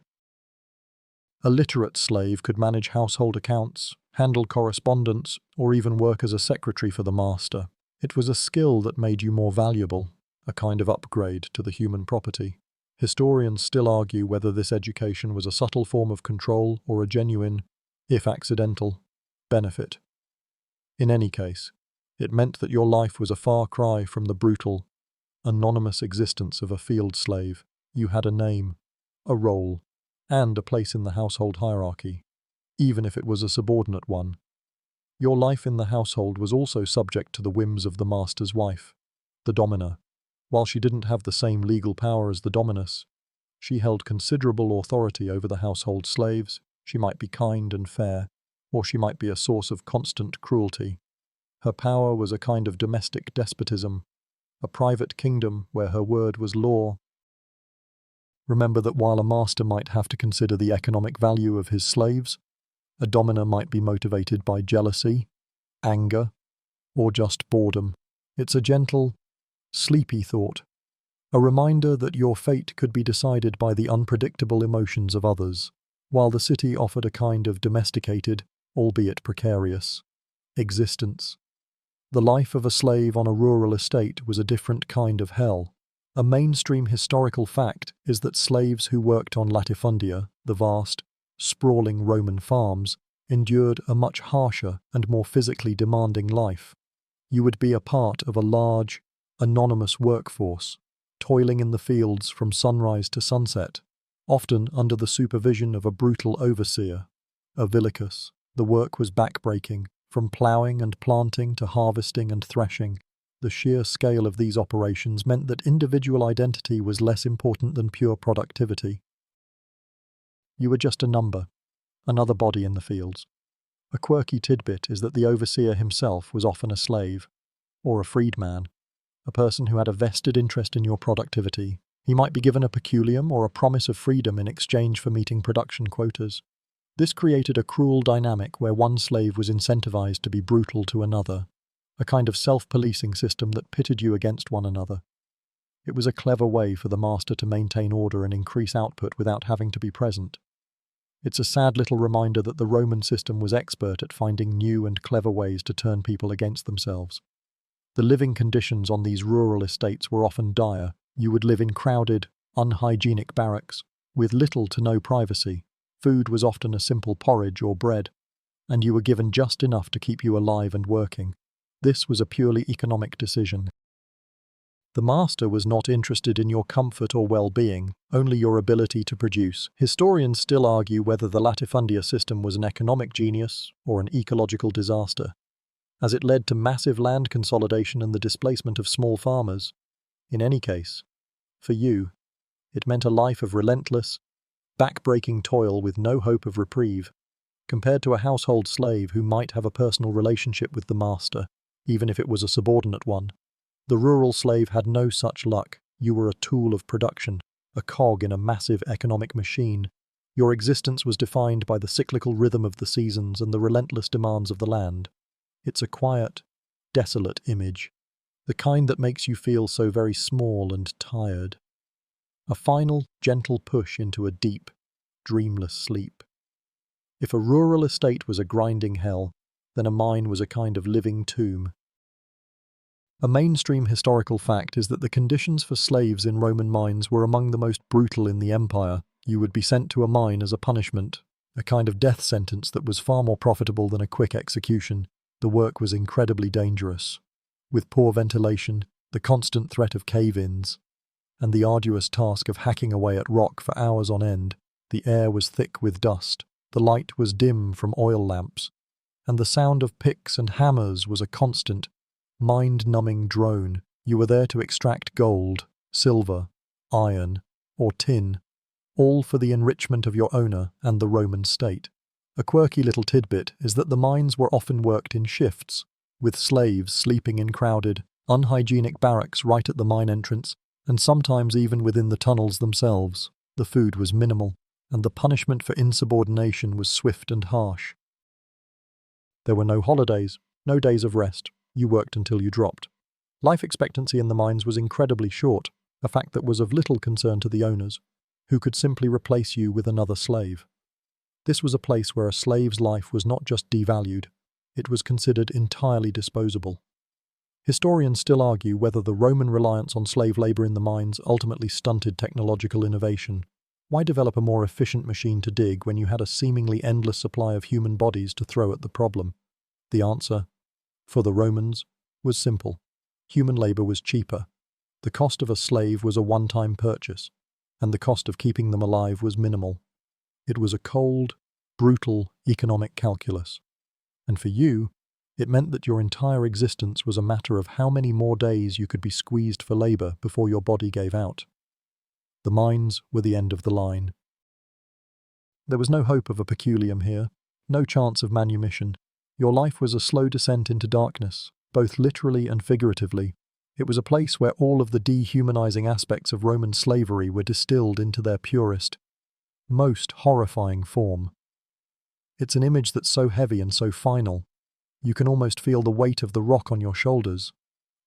A literate slave could manage household accounts, handle correspondence, or even work as a secretary for the master. It was a skill that made you more valuable, a kind of upgrade to the human property. Historians still argue whether this education was a subtle form of control or a genuine, if accidental, benefit. In any case, it meant that your life was a far cry from the brutal, anonymous existence of a field slave. You had a name, a role, and a place in the household hierarchy, even if it was a subordinate one. Your life in the household was also subject to the whims of the master's wife, the domina. While she didn't have the same legal power as the dominus, she held considerable authority over the household slaves. She might be kind and fair, or she might be a source of constant cruelty. Her power was a kind of domestic despotism, a private kingdom where her word was law. Remember that while a master might have to consider the economic value of his slaves, a domina might be motivated by jealousy, anger, or just boredom. It's a gentle, sleepy thought, a reminder that your fate could be decided by the unpredictable emotions of others, while the city offered a kind of domesticated, albeit precarious, existence. The life of a slave on a rural estate was a different kind of hell. A mainstream historical fact is that slaves who worked on latifundia, the vast, sprawling Roman farms, endured a much harsher and more physically demanding life. You would be a part of a large, anonymous workforce, toiling in the fields from sunrise to sunset, often under the supervision of a brutal overseer, a villicus. The work was backbreaking, from ploughing and planting to harvesting and threshing. The sheer scale of these operations meant that individual identity was less important than pure productivity. You were just a number, another body in the fields. A quirky tidbit is that the overseer himself was often a slave, or a freedman, a person who had a vested interest in your productivity. He might be given a peculium or a promise of freedom in exchange for meeting production quotas. This created a cruel dynamic where one slave was incentivized to be brutal to another, a kind of self-policing system that pitted you against one another. It was a clever way for the master to maintain order and increase output without having to be present. It's a sad little reminder that the Roman system was expert at finding new and clever ways to turn people against themselves. The living conditions on these rural estates were often dire. You would live in crowded, unhygienic barracks, with little to no privacy. Food was often a simple porridge or bread, and you were given just enough to keep you alive and working. This was a purely economic decision. The master was not interested in your comfort or well-being, only your ability to produce. Historians still argue whether the latifundia system was an economic genius or an ecological disaster, as it led to massive land consolidation and the displacement of small farmers. In any case, for you, it meant a life of relentless, back-breaking toil with no hope of reprieve, compared to a household slave who might have a personal relationship with the master, even if it was a subordinate one. The rural slave had no such luck. You were a tool of production, a cog in a massive economic machine. Your existence was defined by the cyclical rhythm of the seasons and the relentless demands of the land. It's a quiet, desolate image, the kind that makes you feel so very small and tired. A final, gentle push into a deep, dreamless sleep. If a rural estate was a grinding hell, then a mine was a kind of living tomb. A mainstream historical fact is that the conditions for slaves in Roman mines were among the most brutal in the empire. You would be sent to a mine as a punishment, a kind of death sentence that was far more profitable than a quick execution. The work was incredibly dangerous, with poor ventilation, the constant threat of cave-ins, and the arduous task of hacking away at rock for hours on end. The air was thick with dust, the light was dim from oil lamps, and the sound of picks and hammers was a constant, mind-numbing drone. You were there to extract gold, silver, iron, or tin, all for the enrichment of your owner and the Roman state. A quirky little tidbit is that the mines were often worked in shifts, with slaves sleeping in crowded, unhygienic barracks right at the mine entrance, and sometimes even within the tunnels themselves. The food was minimal, and the punishment for insubordination was swift and harsh. There were no holidays, no days of rest. You worked until you dropped. Life expectancy in the mines was incredibly short, a fact that was of little concern to the owners, who could simply replace you with another slave. This was a place where a slave's life was not just devalued, it was considered entirely disposable. Historians still argue whether the Roman reliance on slave labor in the mines ultimately stunted technological innovation. Why develop a more efficient machine to dig when you had a seemingly endless supply of human bodies to throw at the problem? The answer, for the Romans, was simple. Human labor was cheaper. The cost of a slave was a one-time purchase, and the cost of keeping them alive was minimal. It was a cold, brutal economic calculus. And for you, it meant that your entire existence was a matter of how many more days you could be squeezed for labor before your body gave out. The mines were the end of the line. There was no hope of a peculium here, no chance of manumission. Your life was a slow descent into darkness, both literally and figuratively. It was a place where all of the dehumanizing aspects of Roman slavery were distilled into their purest, most horrifying form. It's an image that's so heavy and so final, you can almost feel the weight of the rock on your shoulders.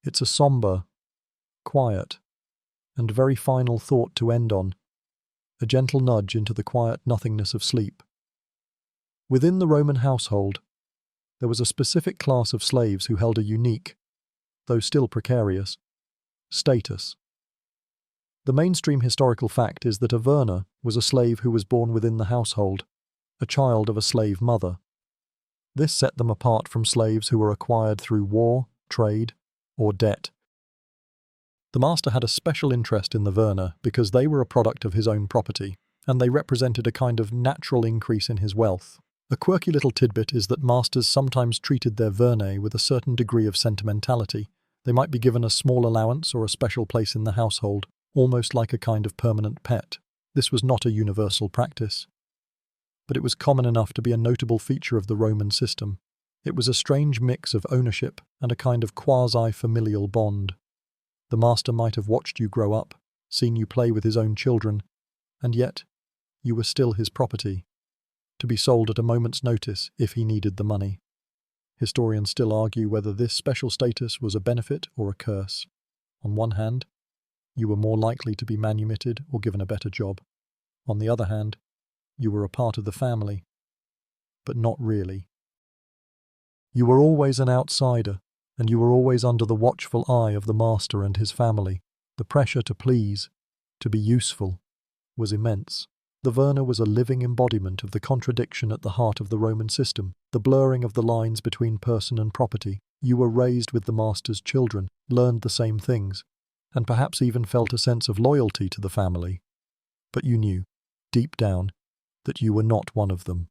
It's a somber, quiet, and very final thought to end on, a gentle nudge into the quiet nothingness of sleep. Within the Roman household, there was a specific class of slaves who held a unique, though still precarious, status. The mainstream historical fact is that a verna was a slave who was born within the household, a child of a slave mother. This set them apart from slaves who were acquired through war, trade, or debt. The master had a special interest in the verna because they were a product of his own property, and they represented a kind of natural increase in his wealth. A quirky little tidbit is that masters sometimes treated their vernae with a certain degree of sentimentality. They might be given a small allowance or a special place in the household, almost like a kind of permanent pet. This was not a universal practice, but it was common enough to be a notable feature of the Roman system. It was a strange mix of ownership and a kind of quasi-familial bond. The master might have watched you grow up, seen you play with his own children, and yet you were still his property, to be sold at a moment's notice if he needed the money. Historians still argue whether this special status was a benefit or a curse. On one hand, you were more likely to be manumitted or given a better job. On the other hand, you were a part of the family, but not really. You were always an outsider, and you were always under the watchful eye of the master and his family. The pressure to please, to be useful, was immense. The verna was a living embodiment of the contradiction at the heart of the Roman system, the blurring of the lines between person and property. You were raised with the master's children, learned the same things, and perhaps even felt a sense of loyalty to the family. But you knew, deep down, that you were not one of them.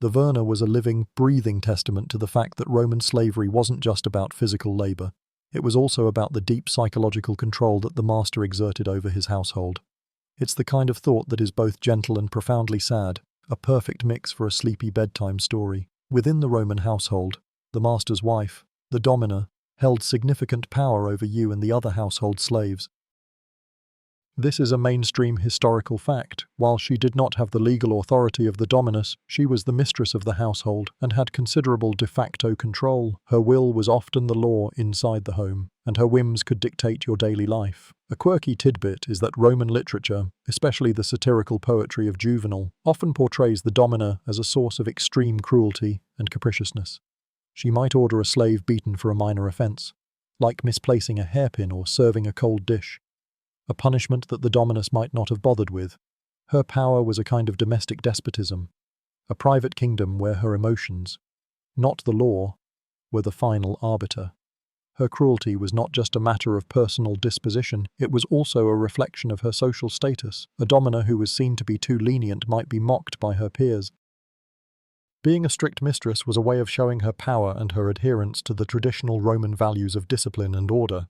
The verna was a living, breathing testament to the fact that Roman slavery wasn't just about physical labor. It was also about the deep psychological control that the master exerted over his household. It's the kind of thought that is both gentle and profoundly sad, a perfect mix for a sleepy bedtime story. Within the Roman household, the master's wife, the domina, held significant power over you and the other household slaves. This is a mainstream historical fact. While she did not have the legal authority of the dominus, she was the mistress of the household and had considerable de facto control. Her will was often the law inside the home, and her whims could dictate your daily life. A quirky tidbit is that Roman literature, especially the satirical poetry of Juvenal, often portrays the domina as a source of extreme cruelty and capriciousness. She might order a slave beaten for a minor offense, like misplacing a hairpin or serving a cold dish, a punishment that the dominus might not have bothered with. Her power was a kind of domestic despotism, a private kingdom where her emotions, not the law, were the final arbiter. Her cruelty was not just a matter of personal disposition, it was also a reflection of her social status. A domina who was seen to be too lenient might be mocked by her peers. Being a strict mistress was a way of showing her power and her adherence to the traditional Roman values of discipline and order.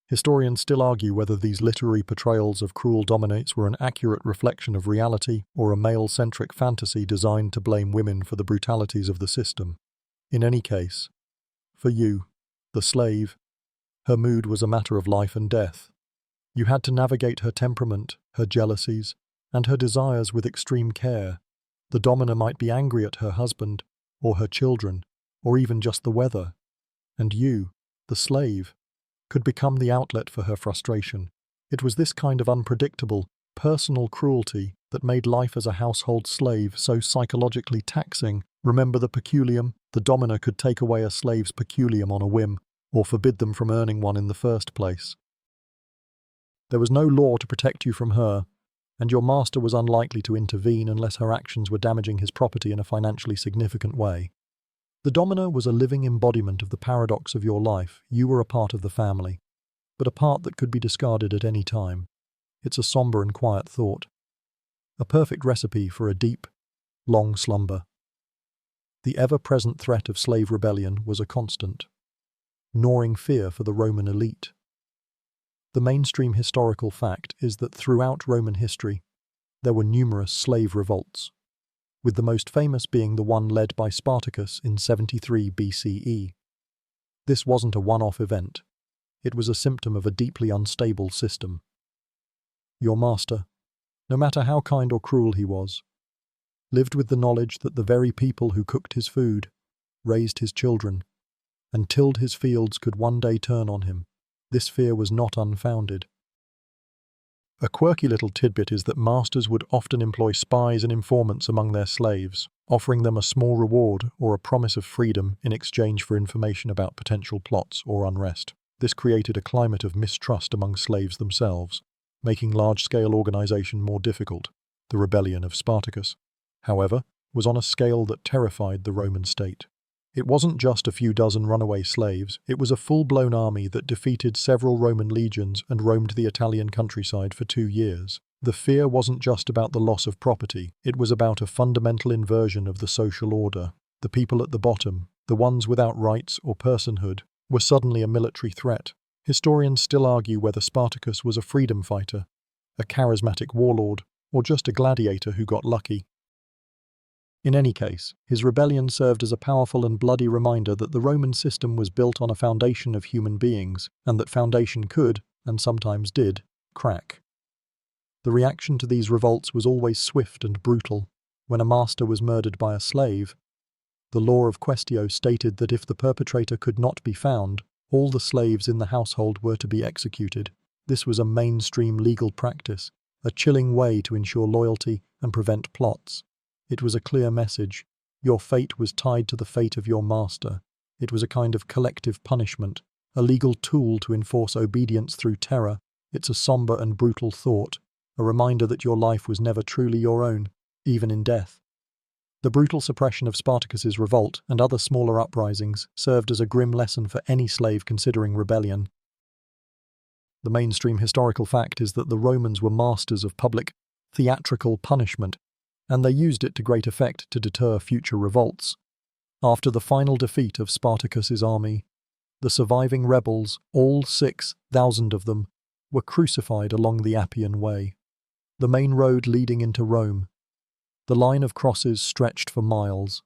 Historians still argue whether these literary portrayals of cruel dominates were an accurate reflection of reality or a male-centric fantasy designed to blame women for the brutalities of the system. In any case, for you, the slave, her mood was a matter of life and death. You had to navigate her temperament, her jealousies, and her desires with extreme care. The domina might be angry at her husband, or her children, or even just the weather. And you, the slave, could become the outlet for her frustration. It was this kind of unpredictable, personal cruelty that made life as a household slave so psychologically taxing. Remember the peculium? The domina could take away a slave's peculium on a whim, or forbid them from earning one in the first place. There was no law to protect you from her, and your master was unlikely to intervene unless her actions were damaging his property in a financially significant way. The domina was a living embodiment of the paradox of your life. You were a part of the family, but a part that could be discarded at any time. It's a somber and quiet thought. A perfect recipe for a deep, long slumber. The ever-present threat of slave rebellion was a constant, gnawing fear for the Roman elite. The mainstream historical fact is that throughout Roman history, there were numerous slave revolts, with the most famous being the one led by Spartacus in 73 BCE. This wasn't a one-off event. It was a symptom of a deeply unstable system. Your master, no matter how kind or cruel he was, lived with the knowledge that the very people who cooked his food, raised his children, and tilled his fields could one day turn on him. This fear was not unfounded. A quirky little tidbit is that masters would often employ spies and informants among their slaves, offering them a small reward or a promise of freedom in exchange for information about potential plots or unrest. This created a climate of mistrust among slaves themselves, making large-scale organization more difficult. The rebellion of Spartacus, however, was on a scale that terrified the Roman state. It wasn't just a few dozen runaway slaves, it was a full-blown army that defeated several Roman legions and roamed the Italian countryside for 2 years. The fear wasn't just about the loss of property, it was about a fundamental inversion of the social order. The people at the bottom, the ones without rights or personhood, were suddenly a military threat. Historians still argue whether Spartacus was a freedom fighter, a charismatic warlord, or just a gladiator who got lucky. In any case, his rebellion served as a powerful and bloody reminder that the Roman system was built on a foundation of human beings, and that foundation could, and sometimes did, crack. The reaction to these revolts was always swift and brutal. When a master was murdered by a slave, the law of quaestio stated that if the perpetrator could not be found, all the slaves in the household were to be executed. This was a mainstream legal practice, a chilling way to ensure loyalty and prevent plots. It was a clear message. Your fate was tied to the fate of your master. It was a kind of collective punishment, a legal tool to enforce obedience through terror. It's a somber and brutal thought, a reminder that your life was never truly your own, even in death. The brutal suppression of Spartacus's revolt and other smaller uprisings served as a grim lesson for any slave considering rebellion. The mainstream historical fact is that the Romans were masters of public, theatrical punishment, and they used it to great effect to deter future revolts. After the final defeat of Spartacus's army, the surviving rebels, all 6,000 of them, were crucified along the Appian Way, the main road leading into Rome. The line of crosses stretched for miles,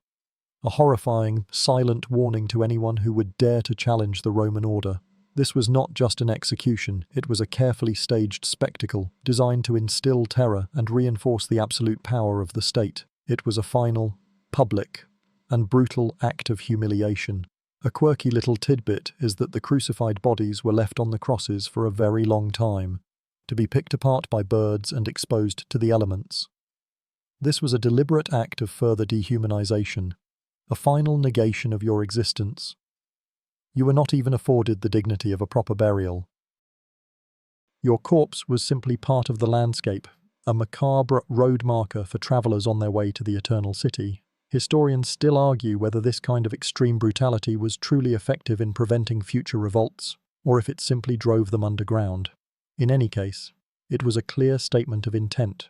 a horrifying, silent warning to anyone who would dare to challenge the Roman order. This was not just an execution, it was a carefully staged spectacle designed to instill terror and reinforce the absolute power of the state. It was a final, public, and brutal act of humiliation. A quirky little tidbit is that the crucified bodies were left on the crosses for a very long time, to be picked apart by birds and exposed to the elements. This was a deliberate act of further dehumanization, a final negation of your existence. You were not even afforded the dignity of a proper burial. Your corpse was simply part of the landscape, a macabre road marker for travelers on their way to the Eternal City. Historians still argue whether this kind of extreme brutality was truly effective in preventing future revolts, or if it simply drove them underground. In any case, it was a clear statement of intent.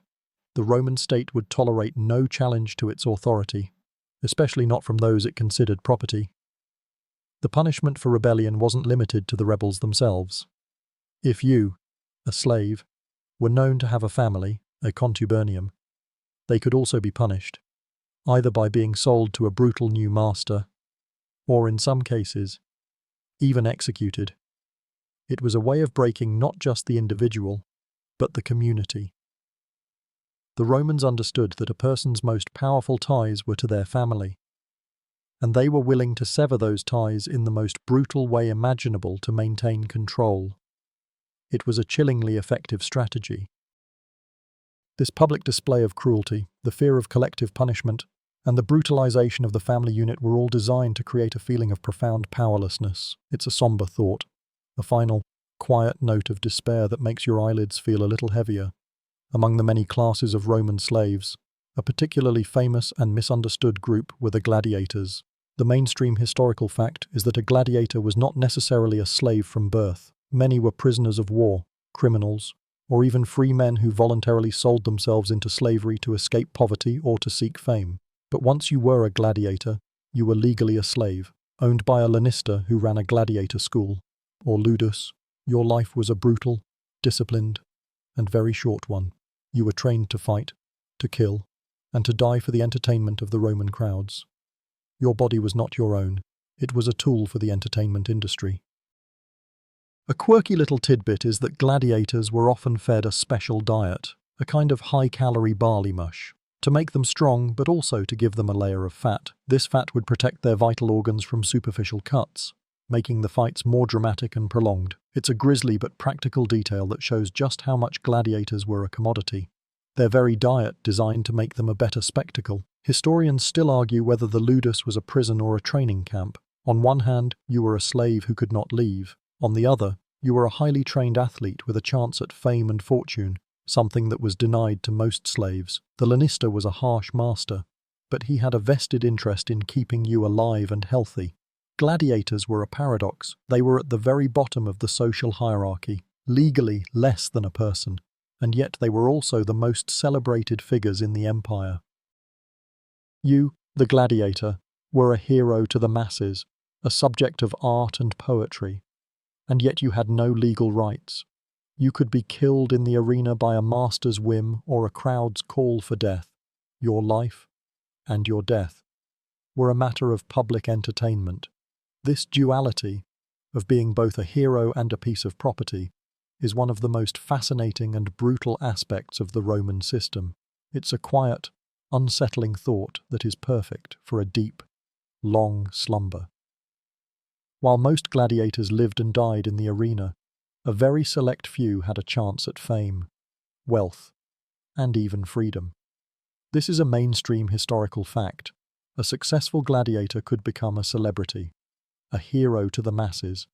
The Roman state would tolerate no challenge to its authority, especially not from those it considered property. The punishment for rebellion wasn't limited to the rebels themselves. If you, a slave, were known to have a family, a contubernium, they could also be punished, either by being sold to a brutal new master, or in some cases, even executed. It was a way of breaking not just the individual, but the community. The Romans understood that a person's most powerful ties were to their family, and they were willing to sever those ties in the most brutal way imaginable to maintain control. It was a chillingly effective strategy. This public display of cruelty, the fear of collective punishment, and the brutalization of the family unit were all designed to create a feeling of profound powerlessness. It's a somber thought, a final, quiet note of despair that makes your eyelids feel a little heavier. Among the many classes of Roman slaves, a particularly famous and misunderstood group were the gladiators. The mainstream historical fact is that a gladiator was not necessarily a slave from birth. Many were prisoners of war, criminals, or even free men who voluntarily sold themselves into slavery to escape poverty or to seek fame. But once you were a gladiator, you were legally a slave, owned by a lanista who ran a gladiator school, or ludus. Your life was a brutal, disciplined, and very short one. You were trained to fight, to kill, and to die for the entertainment of the Roman crowds. Your body was not your own. It was a tool for the entertainment industry. A quirky little tidbit is that gladiators were often fed a special diet, a kind of high-calorie barley mush, to make them strong but also to give them a layer of fat. This fat would protect their vital organs from superficial cuts, making the fights more dramatic and prolonged. It's a grisly but practical detail that shows just how much gladiators were a commodity. Their very diet designed to make them a better spectacle. Historians still argue whether the ludus was a prison or a training camp. On one hand, you were a slave who could not leave. On the other, you were a highly trained athlete with a chance at fame and fortune, something that was denied to most slaves. The lanista was a harsh master, but he had a vested interest in keeping you alive and healthy. Gladiators were a paradox. They were at the very bottom of the social hierarchy, legally less than a person, and yet they were also the most celebrated figures in the empire. You, the gladiator, were a hero to the masses, a subject of art and poetry, and yet you had no legal rights. You could be killed in the arena by a master's whim or a crowd's call for death. Your life and your death were a matter of public entertainment. This duality, of being both a hero and a piece of property, is one of the most fascinating and brutal aspects of the Roman system. It's a quiet, unsettling thought that is perfect for a deep, long slumber. While most gladiators lived and died in the arena, a very select few had a chance at fame, wealth, and even freedom. This is a mainstream historical fact. A successful gladiator could become a celebrity, a hero to the masses,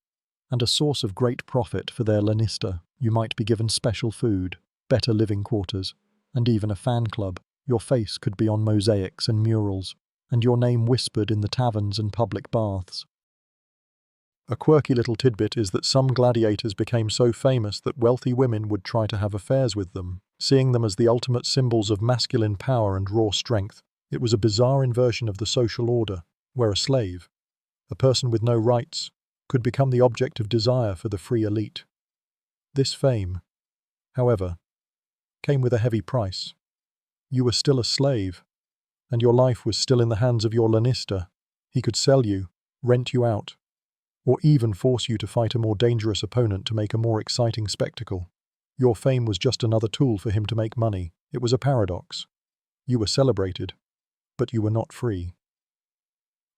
and a source of great profit for their lanista. You might be given special food, better living quarters, and even a fan club. Your face could be on mosaics and murals, and your name whispered in the taverns and public baths. A quirky little tidbit is that some gladiators became so famous that wealthy women would try to have affairs with them, seeing them as the ultimate symbols of masculine power and raw strength. It was a bizarre inversion of the social order, where a slave, a person with no rights, could become the object of desire for the free elite. This fame, however, came with a heavy price. You were still a slave, and your life was still in the hands of your lanista. He could sell you, rent you out, or even force you to fight a more dangerous opponent to make a more exciting spectacle. Your fame was just another tool for him to make money. It was a paradox. You were celebrated, but you were not free.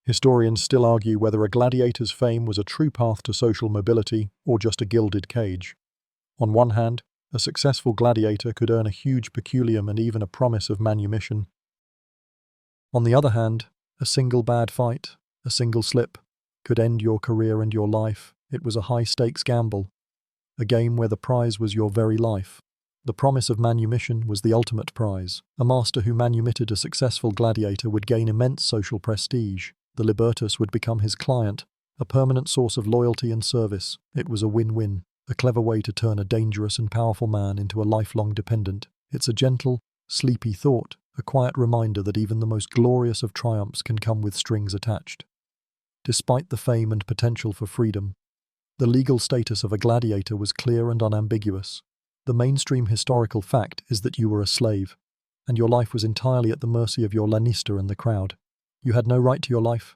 Historians still argue whether a gladiator's fame was a true path to social mobility or just a gilded cage. On one hand, a successful gladiator could earn a huge peculium and even a promise of manumission. On the other hand, a single bad fight, a single slip, could end your career and your life. It was a high-stakes gamble, a game where the prize was your very life. The promise of manumission was the ultimate prize. A master who manumitted a successful gladiator would gain immense social prestige. The Libertus would become his client, a permanent source of loyalty and service. It was a win-win, a clever way to turn a dangerous and powerful man into a lifelong dependent. It's a gentle, sleepy thought, a quiet reminder that even the most glorious of triumphs can come with strings attached. Despite the fame and potential for freedom, the legal status of a gladiator was clear and unambiguous. The mainstream historical fact is that you were a slave, and your life was entirely at the mercy of your lanista and the crowd. You had no right to your life,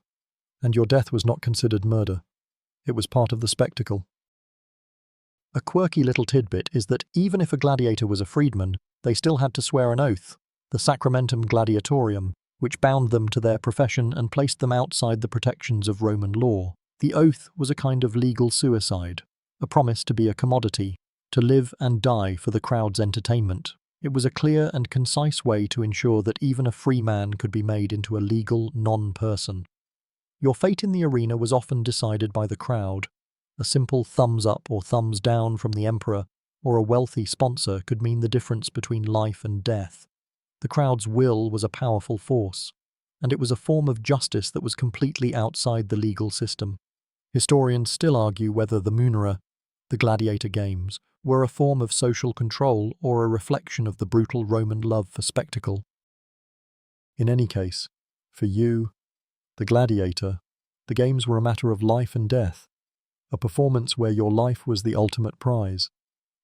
and your death was not considered murder. It was part of the spectacle. A quirky little tidbit is that even if a gladiator was a freedman, they still had to swear an oath, the Sacramentum Gladiatorium, which bound them to their profession and placed them outside the protections of Roman law. The oath was a kind of legal suicide, a promise to be a commodity, to live and die for the crowd's entertainment. It was a clear and concise way to ensure that even a free man could be made into a legal non-person. Your fate in the arena was often decided by the crowd. A simple thumbs up or thumbs down from the emperor or a wealthy sponsor could mean the difference between life and death. The crowd's will was a powerful force, and it was a form of justice that was completely outside the legal system. Historians still argue whether the munera, the gladiator games, were a form of social control or a reflection of the brutal Roman love for spectacle. In any case, for you, the gladiator, the games were a matter of life and death, a performance where your life was the ultimate prize.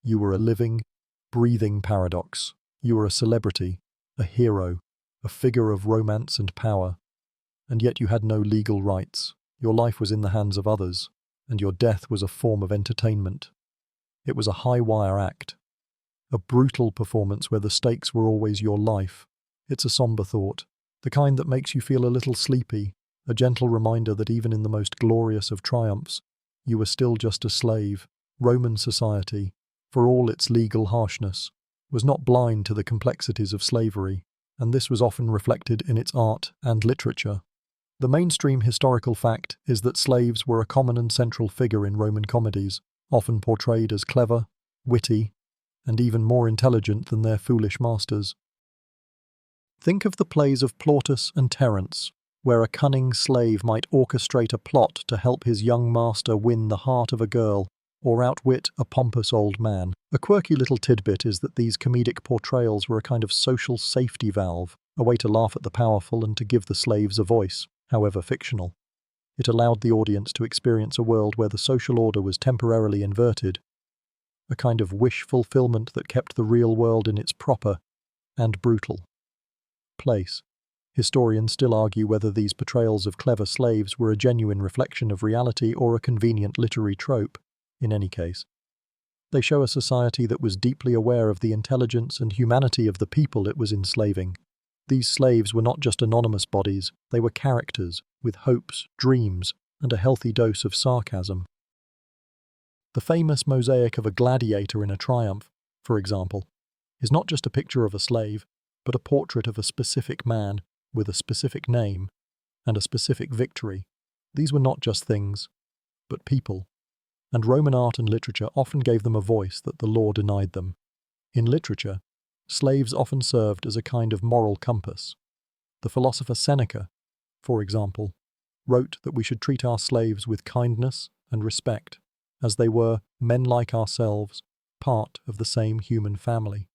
You were a living, breathing paradox. You were a celebrity, a hero, a figure of romance and power, and yet you had no legal rights. Your life was in the hands of others, and your death was a form of entertainment. It was a high-wire act, a brutal performance where the stakes were always your life. It's a somber thought, the kind that makes you feel a little sleepy, a gentle reminder that even in the most glorious of triumphs, you were still just a slave. Roman society, for all its legal harshness, was not blind to the complexities of slavery, and this was often reflected in its art and literature. The mainstream historical fact is that slaves were a common and central figure in Roman comedies, often portrayed as clever, witty, and even more intelligent than their foolish masters. Think of the plays of Plautus and Terence, where a cunning slave might orchestrate a plot to help his young master win the heart of a girl or outwit a pompous old man. A quirky little tidbit is that these comedic portrayals were a kind of social safety valve, a way to laugh at the powerful and to give the slaves a voice, however fictional. It allowed the audience to experience a world where the social order was temporarily inverted, a kind of wish fulfillment that kept the real world in its proper and brutal place. Historians still argue whether these portrayals of clever slaves were a genuine reflection of reality or a convenient literary trope. In any case, they show a society that was deeply aware of the intelligence and humanity of the people it was enslaving. These slaves were not just anonymous bodies, they were characters, with hopes, dreams, and a healthy dose of sarcasm. The famous mosaic of a gladiator in a triumph, for example, is not just a picture of a slave, but a portrait of a specific man with a specific name and a specific victory. These were not just things, but people, and Roman art and literature often gave them a voice that the law denied them. In literature, slaves often served as a kind of moral compass. The philosopher Seneca, for example, wrote that we should treat our slaves with kindness and respect, as they were men like ourselves, part of the same human family.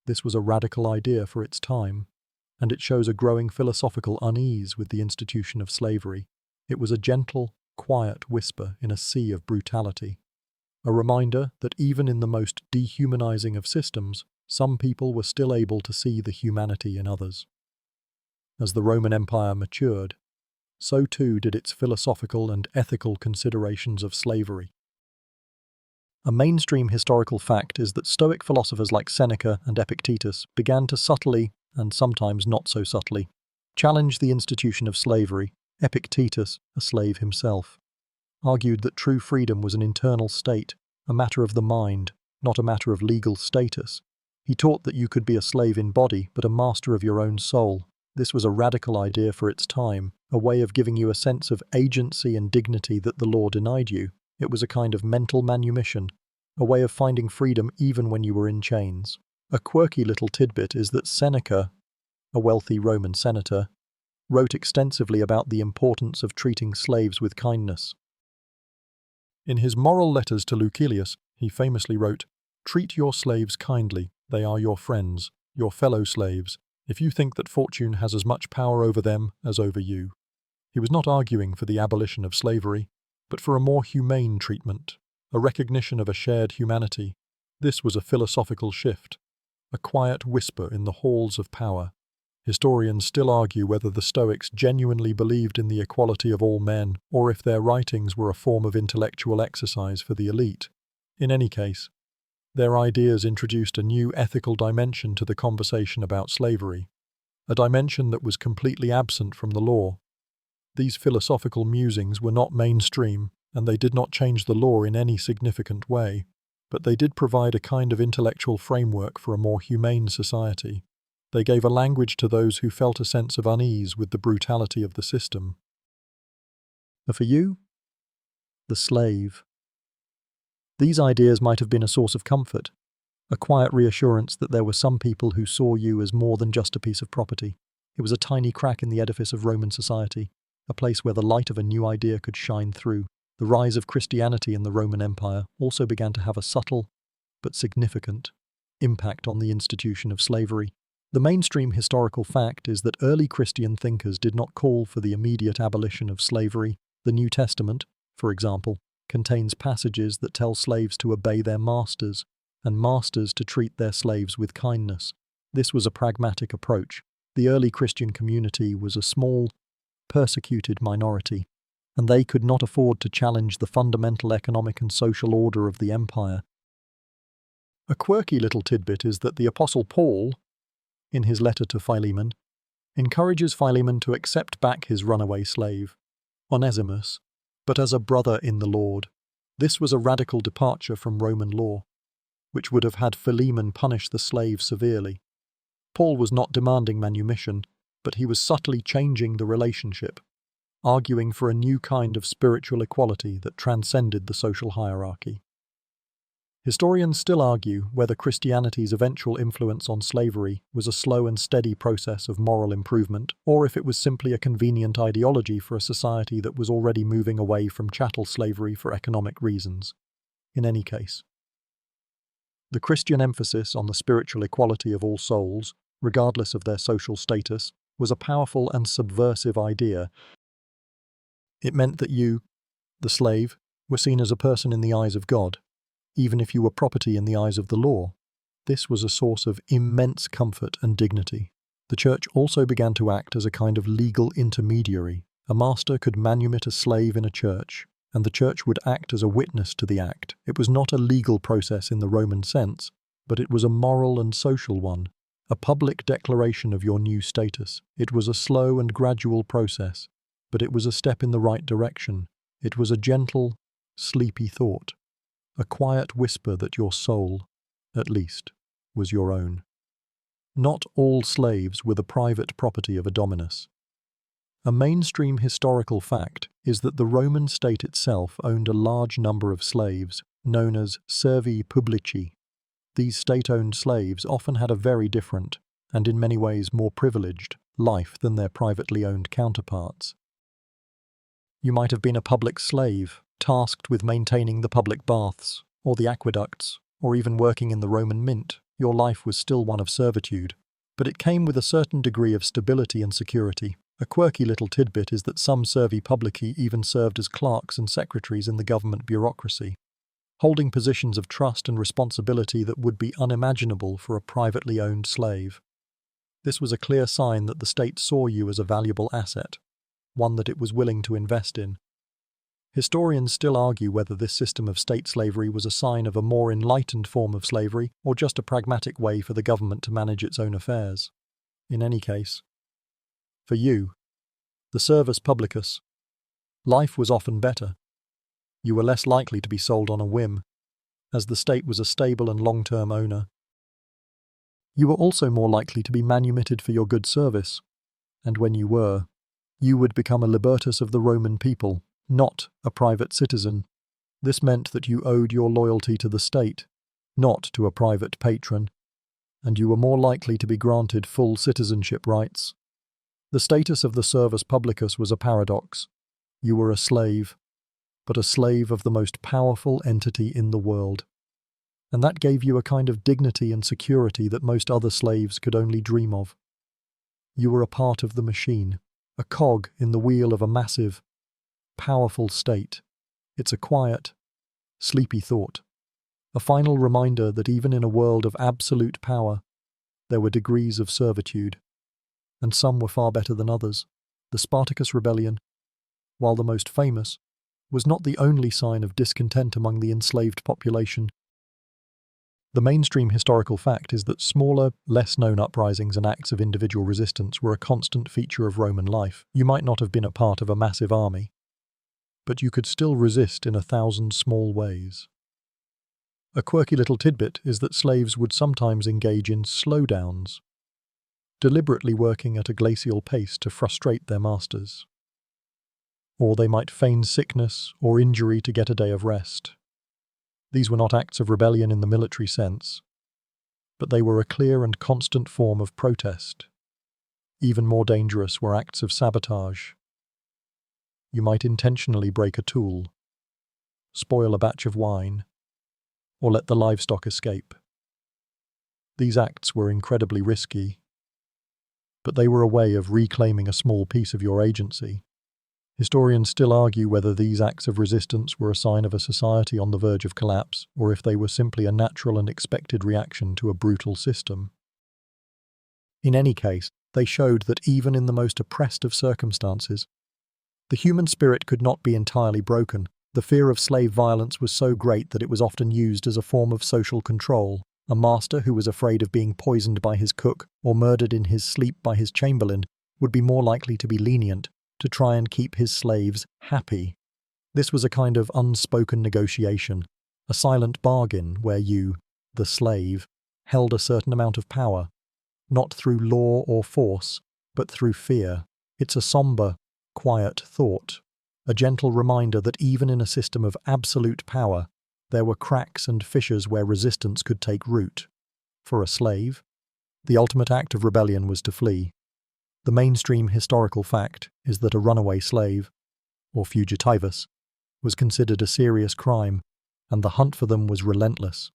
This was a radical idea for its time, and it shows a growing philosophical unease with the institution of slavery. It was a gentle, quiet whisper in a sea of brutality, a reminder that even in the most dehumanizing of systems, some people were still able to see the humanity in others. As the Roman Empire matured, so too did its philosophical and ethical considerations of slavery. A mainstream historical fact is that Stoic philosophers like Seneca and Epictetus began to subtly, and sometimes not so subtly, challenge the institution of slavery. Epictetus, a slave himself, argued that true freedom was an internal state, a matter of the mind, not a matter of legal status. He taught that you could be a slave in body, but a master of your own soul. This was a radical idea for its time, a way of giving you a sense of agency and dignity that the law denied you. It was a kind of mental manumission, a way of finding freedom even when you were in chains. A quirky little tidbit is that Seneca, a wealthy Roman senator, wrote extensively about the importance of treating slaves with kindness. In his moral letters to Lucilius, he famously wrote, "Treat your slaves kindly, they are your friends, your fellow slaves, if you think that fortune has as much power over them as over you." He was not arguing for the abolition of slavery, but for a more humane treatment, a recognition of a shared humanity. This was a philosophical shift, a quiet whisper in the halls of power. Historians still argue whether the Stoics genuinely believed in the equality of all men, or if their writings were a form of intellectual exercise for the elite. In any case, their ideas introduced a new ethical dimension to the conversation about slavery, a dimension that was completely absent from the law. These philosophical musings were not mainstream, and they did not change the law in any significant way, but they did provide a kind of intellectual framework for a more humane society. They gave a language to those who felt a sense of unease with the brutality of the system. But for you, the slave, these ideas might have been a source of comfort, a quiet reassurance that there were some people who saw you as more than just a piece of property. It was a tiny crack in the edifice of Roman society, a place where the light of a new idea could shine through. The rise of Christianity in the Roman Empire also began to have a subtle, but significant, impact on the institution of slavery. The mainstream historical fact is that early Christian thinkers did not call for the immediate abolition of slavery. The New Testament, for example, contains passages that tell slaves to obey their masters, and masters to treat their slaves with kindness. This was a pragmatic approach. The early Christian community was a small, persecuted minority, and they could not afford to challenge the fundamental economic and social order of the empire. A quirky little tidbit is that the Apostle Paul, in his letter to Philemon, encourages Philemon to accept back his runaway slave, Onesimus, but as a brother in the Lord. This was a radical departure from Roman law, which would have had Philemon punish the slave severely. Paul was not demanding manumission, but he was subtly changing the relationship, arguing for a new kind of spiritual equality that transcended the social hierarchy. Historians still argue whether Christianity's eventual influence on slavery was a slow and steady process of moral improvement, or if it was simply a convenient ideology for a society that was already moving away from chattel slavery for economic reasons. In any case, the Christian emphasis on the spiritual equality of all souls, regardless of their social status, was a powerful and subversive idea. It meant that you, the slave, were seen as a person in the eyes of God, even if you were property in the eyes of the law. This was a source of immense comfort and dignity. The church also began to act as a kind of legal intermediary. A master could manumit a slave in a church, and the church would act as a witness to the act. It was not a legal process in the Roman sense, but it was a moral and social one, a public declaration of your new status. It was a slow and gradual process, but it was a step in the right direction. It was a gentle, sleepy thought, a quiet whisper that your soul, at least, was your own. Not all slaves were the private property of a dominus. A mainstream historical fact is that the Roman state itself owned a large number of slaves, known as servi publici. These state-owned slaves often had a very different, and in many ways more privileged, life than their privately owned counterparts. You might have been a public slave, tasked with maintaining the public baths, or the aqueducts, or even working in the Roman mint. Your life was still one of servitude, but it came with a certain degree of stability and security. A quirky little tidbit is that some servi publici even served as clerks and secretaries in the government bureaucracy, holding positions of trust and responsibility that would be unimaginable for a privately owned slave. This was a clear sign that the state saw you as a valuable asset, one that it was willing to invest in. Historians still argue whether this system of state slavery was a sign of a more enlightened form of slavery or just a pragmatic way for the government to manage its own affairs. In any case, for you, the servus publicus, life was often better. You were less likely to be sold on a whim, as the state was a stable and long-term owner. You were also more likely to be manumitted for your good service, and when you were, you would become a libertus of the Roman people, not a private citizen. This meant that you owed your loyalty to the state, not to a private patron, and you were more likely to be granted full citizenship rights. The status of the servus publicus was a paradox. You were a slave, but a slave of the most powerful entity in the world. And that gave you a kind of dignity and security that most other slaves could only dream of. You were a part of the machine, a cog in the wheel of a massive, powerful state. It's a quiet, sleepy thought, a final reminder that even in a world of absolute power, there were degrees of servitude, and some were far better than others. The Spartacus rebellion, while the most famous, was not the only sign of discontent among the enslaved population. The mainstream historical fact is that smaller, less-known uprisings and acts of individual resistance were a constant feature of Roman life. You might not have been a part of a massive army, but you could still resist in 1,000 small ways. A quirky little tidbit is that slaves would sometimes engage in slowdowns, deliberately working at a glacial pace to frustrate their masters. Or they might feign sickness or injury to get a day of rest. These were not acts of rebellion in the military sense, but they were a clear and constant form of protest. Even more dangerous were acts of sabotage. You might intentionally break a tool, spoil a batch of wine, or let the livestock escape. These acts were incredibly risky, but they were a way of reclaiming a small piece of your agency. Historians still argue whether these acts of resistance were a sign of a society on the verge of collapse, or if they were simply a natural and expected reaction to a brutal system. In any case, they showed that even in the most oppressed of circumstances, the human spirit could not be entirely broken. The fear of slave violence was so great that it was often used as a form of social control. A master who was afraid of being poisoned by his cook or murdered in his sleep by his chamberlain would be more likely to be lenient, to try and keep his slaves happy. This was a kind of unspoken negotiation, a silent bargain where you, the slave, held a certain amount of power, not through law or force, but through fear. It's a somber, quiet thought, a gentle reminder that even in a system of absolute power, there were cracks and fissures where resistance could take root. For a slave, the ultimate act of rebellion was to flee. The mainstream historical fact is that a runaway slave, or fugitivus, was considered a serious crime, and the hunt for them was relentless.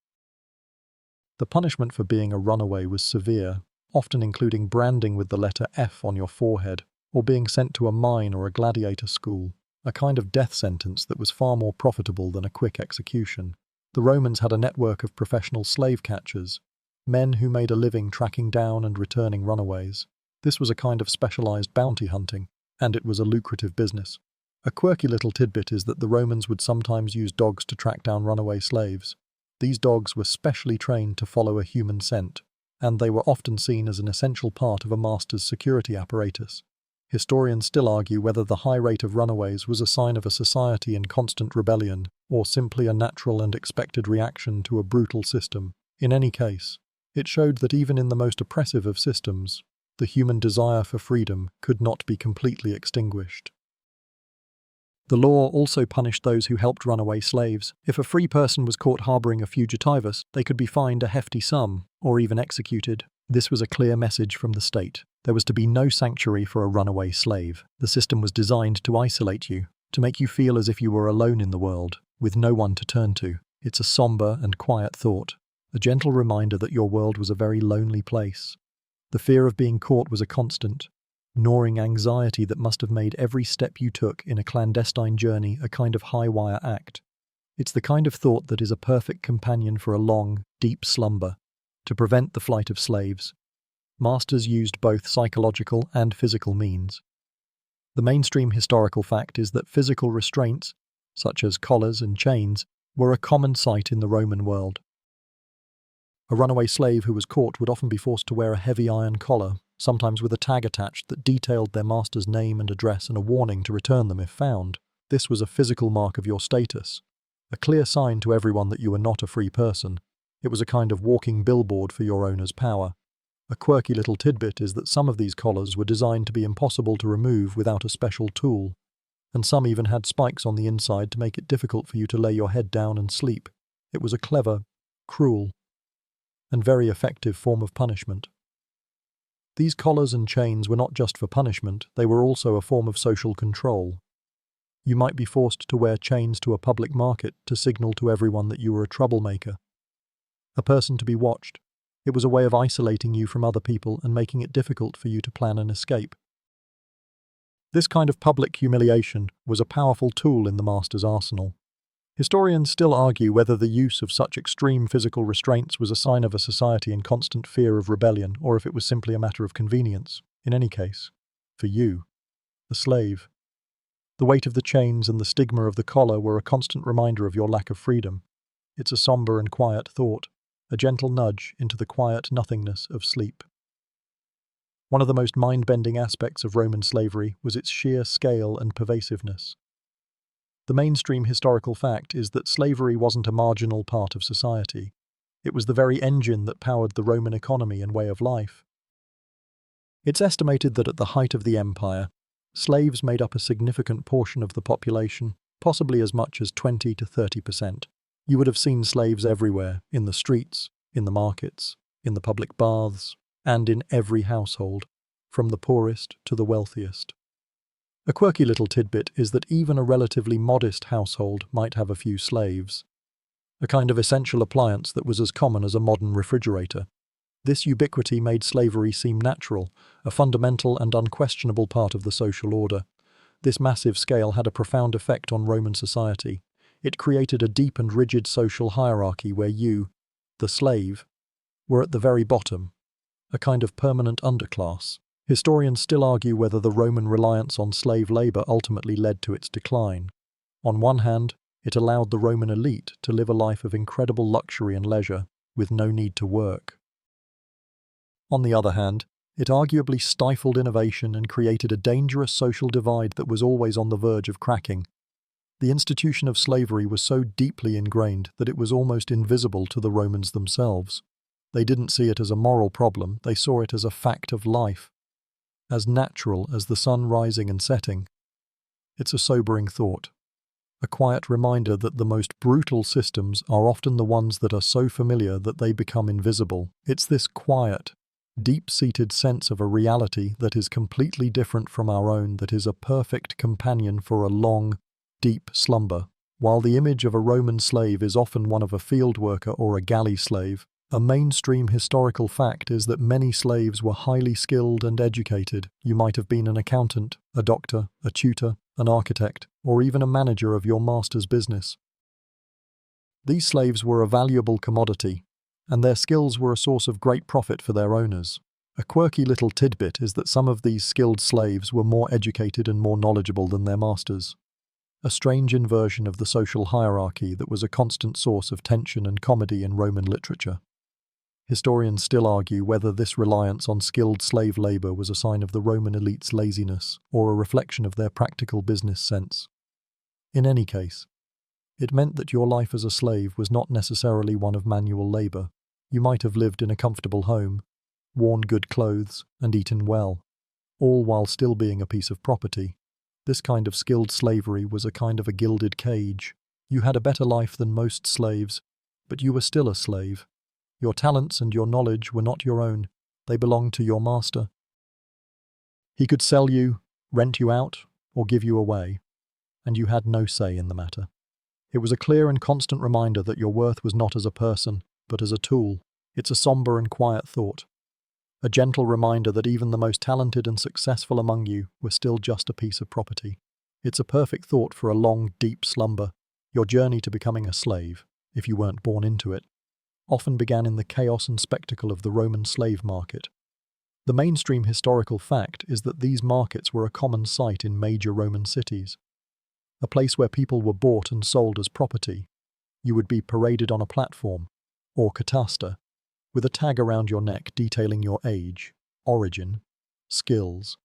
The punishment for being a runaway was severe, often including branding with the letter F on your forehead, or being sent to a mine or a gladiator school, a kind of death sentence that was far more profitable than a quick execution. The Romans had a network of professional slave catchers, men who made a living tracking down and returning runaways. This was a kind of specialized bounty hunting, and it was a lucrative business. A quirky little tidbit is that the Romans would sometimes use dogs to track down runaway slaves. These dogs were specially trained to follow a human scent, and they were often seen as an essential part of a master's security apparatus. Historians still argue whether the high rate of runaways was a sign of a society in constant rebellion, or simply a natural and expected reaction to a brutal system. In any case, it showed that even in the most oppressive of systems, the human desire for freedom could not be completely extinguished. The law also punished those who helped runaway slaves. If a free person was caught harboring a fugitivus, they could be fined a hefty sum, or even executed. This was a clear message from the state. There was to be no sanctuary for a runaway slave. The system was designed to isolate you, to make you feel as if you were alone in the world, with no one to turn to. It's a somber and quiet thought, a gentle reminder that your world was a very lonely place. The fear of being caught was a constant, gnawing anxiety that must have made every step you took in a clandestine journey a kind of high-wire act. It's the kind of thought that is a perfect companion for a long, deep slumber, to prevent the flight of slaves. Masters used both psychological and physical means. The mainstream historical fact is that physical restraints, such as collars and chains, were a common sight in the Roman world. A runaway slave who was caught would often be forced to wear a heavy iron collar, sometimes with a tag attached that detailed their master's name and address and a warning to return them if found. This was a physical mark of your status, a clear sign to everyone that you were not a free person. It was a kind of walking billboard for your owner's power. A quirky little tidbit is that some of these collars were designed to be impossible to remove without a special tool, and some even had spikes on the inside to make it difficult for you to lay your head down and sleep. It was a clever, cruel, and very effective form of punishment. These collars and chains were not just for punishment, they were also a form of social control. You might be forced to wear chains to a public market to signal to everyone that you were a troublemaker, a person to be watched. It was a way of isolating you from other people and making it difficult for you to plan an escape. This kind of public humiliation was a powerful tool in the master's arsenal. Historians still argue whether the use of such extreme physical restraints was a sign of a society in constant fear of rebellion or if it was simply a matter of convenience. In any case, for you, the slave, the weight of the chains and the stigma of the collar were a constant reminder of your lack of freedom. It's a somber and quiet thought, a gentle nudge into the quiet nothingness of sleep. One of the most mind-bending aspects of Roman slavery was its sheer scale and pervasiveness. The mainstream historical fact is that slavery wasn't a marginal part of society. It was the very engine that powered the Roman economy and way of life. It's estimated that at the height of the empire, slaves made up a significant portion of the population, possibly as much as 20 to 30%. You would have seen slaves everywhere, in the streets, in the markets, in the public baths, and in every household, from the poorest to the wealthiest. A quirky little tidbit is that even a relatively modest household might have a few slaves, a kind of essential appliance that was as common as a modern refrigerator. This ubiquity made slavery seem natural, a fundamental and unquestionable part of the social order. This massive scale had a profound effect on Roman society. It created a deep and rigid social hierarchy where you, the slave, were at the very bottom, a kind of permanent underclass. Historians still argue whether the Roman reliance on slave labor ultimately led to its decline. On one hand, it allowed the Roman elite to live a life of incredible luxury and leisure, with no need to work. On the other hand, it arguably stifled innovation and created a dangerous social divide that was always on the verge of cracking. The institution of slavery was so deeply ingrained that it was almost invisible to the Romans themselves. They didn't see it as a moral problem, they saw it as a fact of life, as natural as the sun rising and setting. It's a sobering thought, a quiet reminder that the most brutal systems are often the ones that are so familiar that they become invisible. It's this quiet, deep-seated sense of a reality that is completely different from our own that is a perfect companion for a long, deep slumber. While the image of a Roman slave is often one of a field worker or a galley slave, a mainstream historical fact is that many slaves were highly skilled and educated. You might have been an accountant, a doctor, a tutor, an architect, or even a manager of your master's business. These slaves were a valuable commodity, and their skills were a source of great profit for their owners. A quirky little tidbit is that some of these skilled slaves were more educated and more knowledgeable than their masters. A strange inversion of the social hierarchy that was a constant source of tension and comedy in Roman literature. Historians still argue whether this reliance on skilled slave labor was a sign of the Roman elite's laziness or a reflection of their practical business sense. In any case, it meant that your life as a slave was not necessarily one of manual labor. You might have lived in a comfortable home, worn good clothes, and eaten well, all while still being a piece of property. This kind of skilled slavery was a kind of a gilded cage. You had a better life than most slaves, but you were still a slave. Your talents and your knowledge were not your own, they belonged to your master. He could sell you, rent you out, or give you away, and you had no say in the matter. It was a clear and constant reminder that your worth was not as a person, but as a tool. It's a somber and quiet thought, a gentle reminder that even the most talented and successful among you were still just a piece of property. It's a perfect thought for a long, deep slumber. Your journey to becoming a slave, if you weren't born into it, often began in the chaos and spectacle of the Roman slave market. The mainstream historical fact is that these markets were a common sight in major Roman cities, a place where people were bought and sold as property. You would be paraded on a platform, or cataster, with a tag around your neck detailing your age, origin, skills,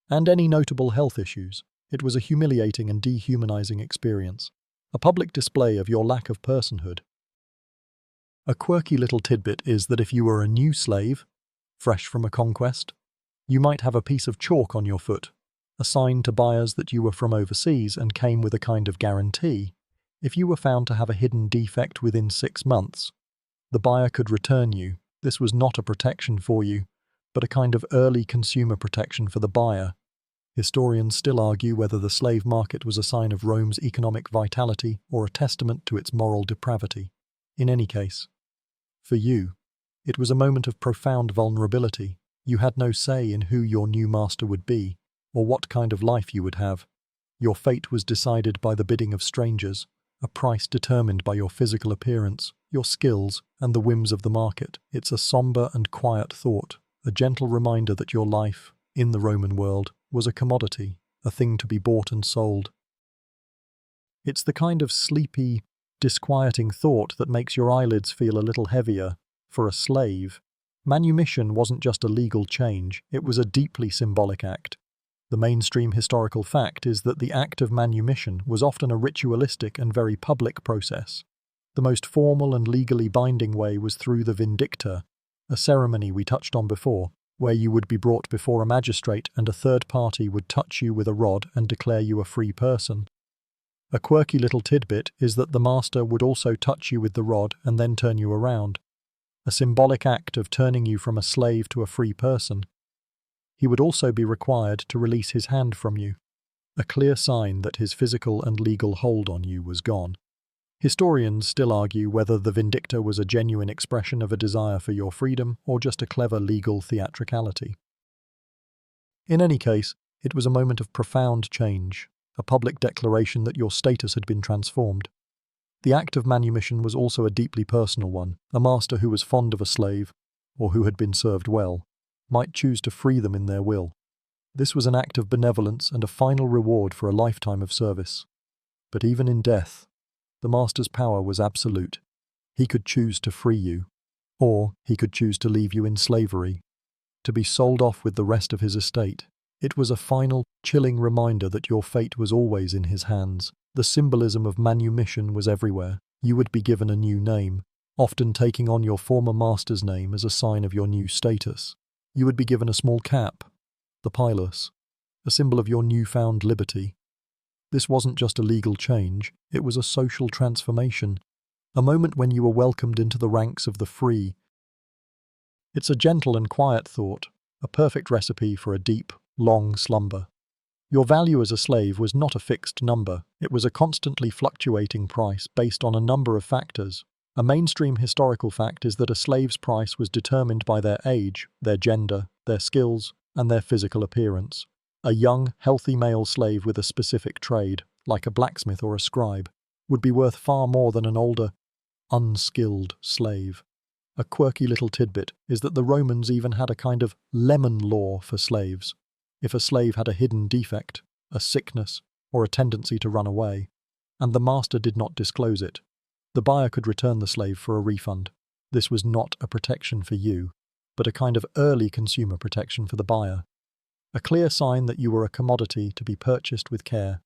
and any notable health issues. It was a humiliating and dehumanizing experience, a public display of your lack of personhood. A quirky little tidbit is that if you were a new slave, fresh from a conquest, you might have a piece of chalk on your foot, a sign to buyers that you were from overseas and came with a kind of guarantee. If you were found to have a hidden defect within 6 months, the buyer could return you. This was not a protection for you, but a kind of early consumer protection for the buyer. Historians still argue whether the slave market was a sign of Rome's economic vitality or a testament to its moral depravity. In any case, for you, it was a moment of profound vulnerability. You had no say in who your new master would be, or what kind of life you would have. Your fate was decided by the bidding of strangers, a price determined by your physical appearance, your skills, and the whims of the market. It's a somber and quiet thought, a gentle reminder that your life, in the Roman world, was a commodity, a thing to be bought and sold. It's the kind of sleepy, disquieting thought that makes your eyelids feel a little heavier. For a slave, manumission wasn't just a legal change, it was a deeply symbolic act. The mainstream historical fact is that the act of manumission was often a ritualistic and very public process. The most formal and legally binding way was through the vindicta, a ceremony we touched on before, where you would be brought before a magistrate and a third party would touch you with a rod and declare you a free person. A quirky little tidbit is that the master would also touch you with the rod and then turn you around, a symbolic act of turning you from a slave to a free person. He would also be required to release his hand from you, a clear sign that his physical and legal hold on you was gone. Historians still argue whether the vindicta was a genuine expression of a desire for your freedom or just a clever legal theatricality. In any case, it was a moment of profound change, a public declaration that your status had been transformed. The act of manumission was also a deeply personal one. A master who was fond of a slave, or who had been served well, might choose to free them in their will. This was an act of benevolence and a final reward for a lifetime of service. But even in death, the master's power was absolute. He could choose to free you, or he could choose to leave you in slavery, to be sold off with the rest of his estate. It was a final, chilling reminder that your fate was always in his hands. The symbolism of manumission was everywhere. You would be given a new name, often taking on your former master's name as a sign of your new status. You would be given a small cap, the pilus, a symbol of your newfound liberty. This wasn't just a legal change, it was a social transformation, a moment when you were welcomed into the ranks of the free. It's a gentle and quiet thought, a perfect recipe for a deep, long slumber. Your value as a slave was not a fixed number, it was a constantly fluctuating price based on a number of factors. A mainstream historical fact is that a slave's price was determined by their age, their gender, their skills, and their physical appearance. A young, healthy male slave with a specific trade, like a blacksmith or a scribe, would be worth far more than an older, unskilled slave. A quirky little tidbit is that the Romans even had a kind of lemon law for slaves. If a slave had a hidden defect, a sickness, or a tendency to run away, and the master did not disclose it, the buyer could return the slave for a refund. This was not a protection for you, but a kind of early consumer protection for the buyer. A clear sign that you were a commodity to be purchased with care.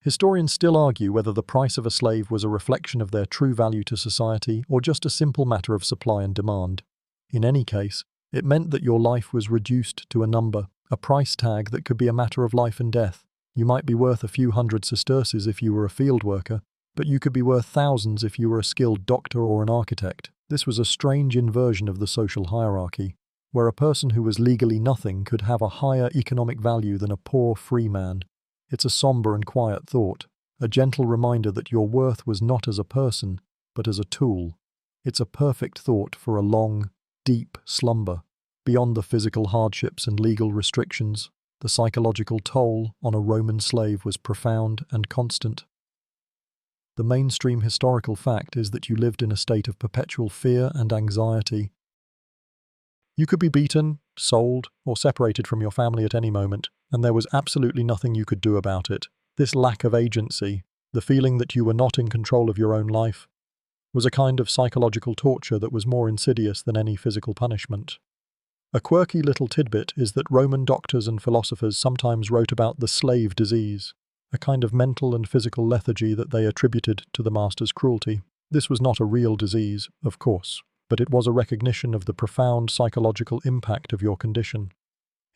Historians still argue whether the price of a slave was a reflection of their true value to society or just a simple matter of supply and demand. In any case, it meant that your life was reduced to a number, a price tag that could be a matter of life and death. You might be worth a few hundred sesterces if you were a field worker, but you could be worth thousands if you were a skilled doctor or an architect. This was a strange inversion of the social hierarchy, where a person who was legally nothing could have a higher economic value than a poor free man. It's a somber and quiet thought, a gentle reminder that your worth was not as a person, but as a tool. It's a perfect thought for a long, deep slumber. Beyond the physical hardships and legal restrictions, the psychological toll on a Roman slave was profound and constant. The mainstream historical fact is that you lived in a state of perpetual fear and anxiety. You could be beaten, sold, or separated from your family at any moment, and there was absolutely nothing you could do about it. This lack of agency, the feeling that you were not in control of your own life, was a kind of psychological torture that was more insidious than any physical punishment. A quirky little tidbit is that Roman doctors and philosophers sometimes wrote about the slave disease, a kind of mental and physical lethargy that they attributed to the master's cruelty. This was not a real disease, of course, but it was a recognition of the profound psychological impact of your condition.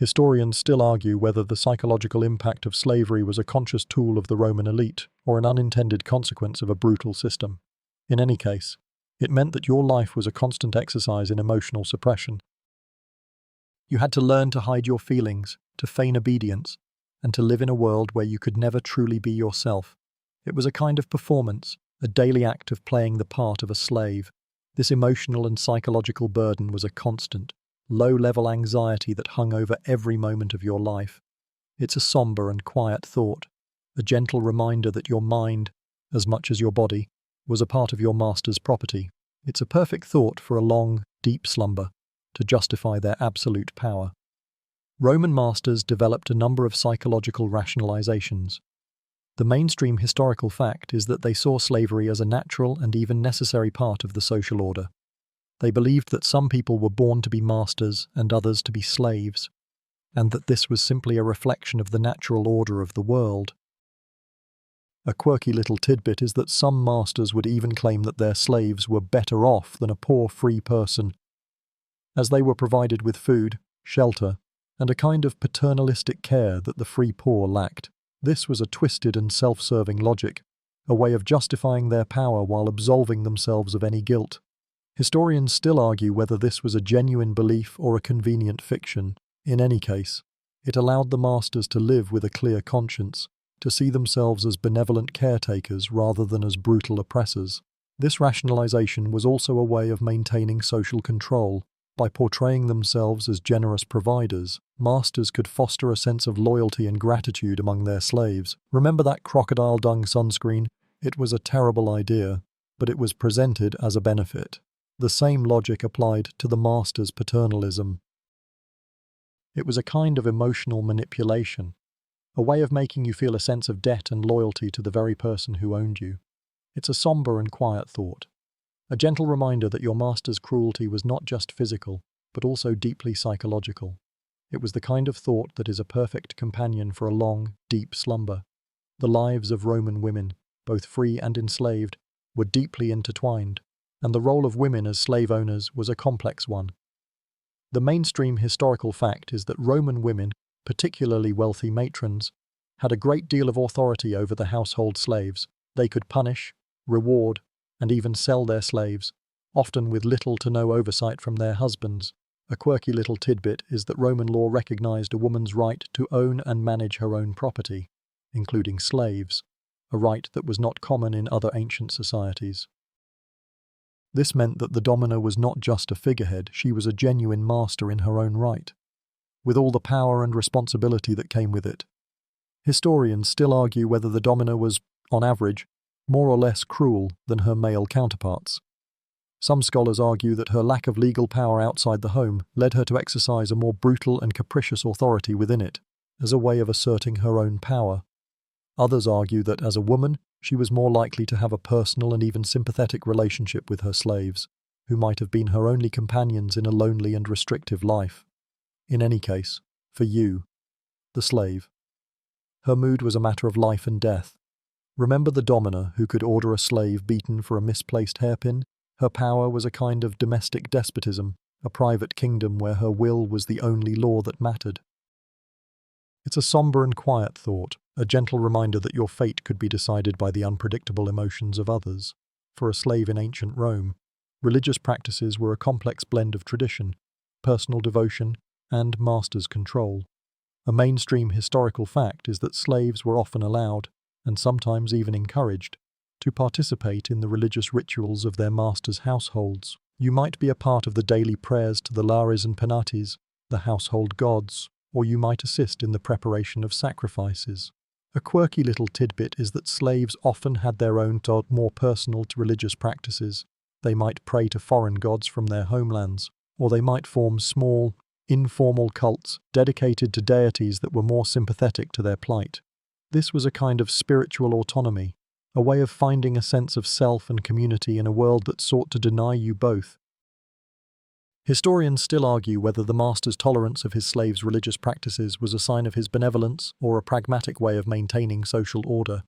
Historians still argue whether the psychological impact of slavery was a conscious tool of the Roman elite or an unintended consequence of a brutal system. In any case, it meant that your life was a constant exercise in emotional suppression. You had to learn to hide your feelings, to feign obedience, and to live in a world where you could never truly be yourself. It was a kind of performance, a daily act of playing the part of a slave. This emotional and psychological burden was a constant, low-level anxiety that hung over every moment of your life. It's a somber and quiet thought, a gentle reminder that your mind, as much as your body, was a part of your master's property. It's a perfect thought for a long, deep slumber, to justify their absolute power. Roman masters developed a number of psychological rationalizations. The mainstream historical fact is that they saw slavery as a natural and even necessary part of the social order. They believed that some people were born to be masters and others to be slaves, and that this was simply a reflection of the natural order of the world. A quirky little tidbit is that some masters would even claim that their slaves were better off than a poor free person, as they were provided with food, shelter, and a kind of paternalistic care that the free poor lacked. This was a twisted and self-serving logic, a way of justifying their power while absolving themselves of any guilt. Historians still argue whether this was a genuine belief or a convenient fiction. In any case, it allowed the masters to live with a clear conscience, to see themselves as benevolent caretakers rather than as brutal oppressors. This rationalization was also a way of maintaining social control. By portraying themselves as generous providers, masters could foster a sense of loyalty and gratitude among their slaves. Remember that crocodile dung sunscreen? It was a terrible idea, but it was presented as a benefit. The same logic applied to the master's paternalism. It was a kind of emotional manipulation, a way of making you feel a sense of debt and loyalty to the very person who owned you. It's a somber and quiet thought, a gentle reminder that your master's cruelty was not just physical, but also deeply psychological. It was the kind of thought that is a perfect companion for a long, deep slumber. The lives of Roman women, both free and enslaved, were deeply intertwined, and the role of women as slave owners was a complex one. The mainstream historical fact is that Roman women, particularly wealthy matrons, had a great deal of authority over the household slaves. They could punish, reward, and even sell their slaves, often with little to no oversight from their husbands. A quirky little tidbit is that Roman law recognized a woman's right to own and manage her own property, including slaves, a right that was not common in other ancient societies. This meant that the domina was not just a figurehead, she was a genuine master in her own right, with all the power and responsibility that came with it. Historians still argue whether the domina was, on average, more or less cruel than her male counterparts. Some scholars argue that her lack of legal power outside the home led her to exercise a more brutal and capricious authority within it, as a way of asserting her own power. Others argue that, as a woman, she was more likely to have a personal and even sympathetic relationship with her slaves, who might have been her only companions in a lonely and restrictive life. In any case, for you, the slave, her mood was a matter of life and death. Remember the domina who could order a slave beaten for a misplaced hairpin? Her power was a kind of domestic despotism, a private kingdom where her will was the only law that mattered. It's a somber and quiet thought, a gentle reminder that your fate could be decided by the unpredictable emotions of others. For a slave in ancient Rome, religious practices were a complex blend of tradition, personal devotion, and master's control. A mainstream historical fact is that slaves were often allowed, and sometimes even encouraged, to participate in the religious rituals of their masters' households. You might be a part of the daily prayers to the Lares and Penates, the household gods, or you might assist in the preparation of sacrifices. A quirky little tidbit is that slaves often had their own more personal religious practices. They might pray to foreign gods from their homelands, or they might form small, informal cults dedicated to deities that were more sympathetic to their plight. This was a kind of spiritual autonomy, a way of finding a sense of self and community in a world that sought to deny you both. Historians still argue whether the master's tolerance of his slaves' religious practices was a sign of his benevolence or a pragmatic way of maintaining social order.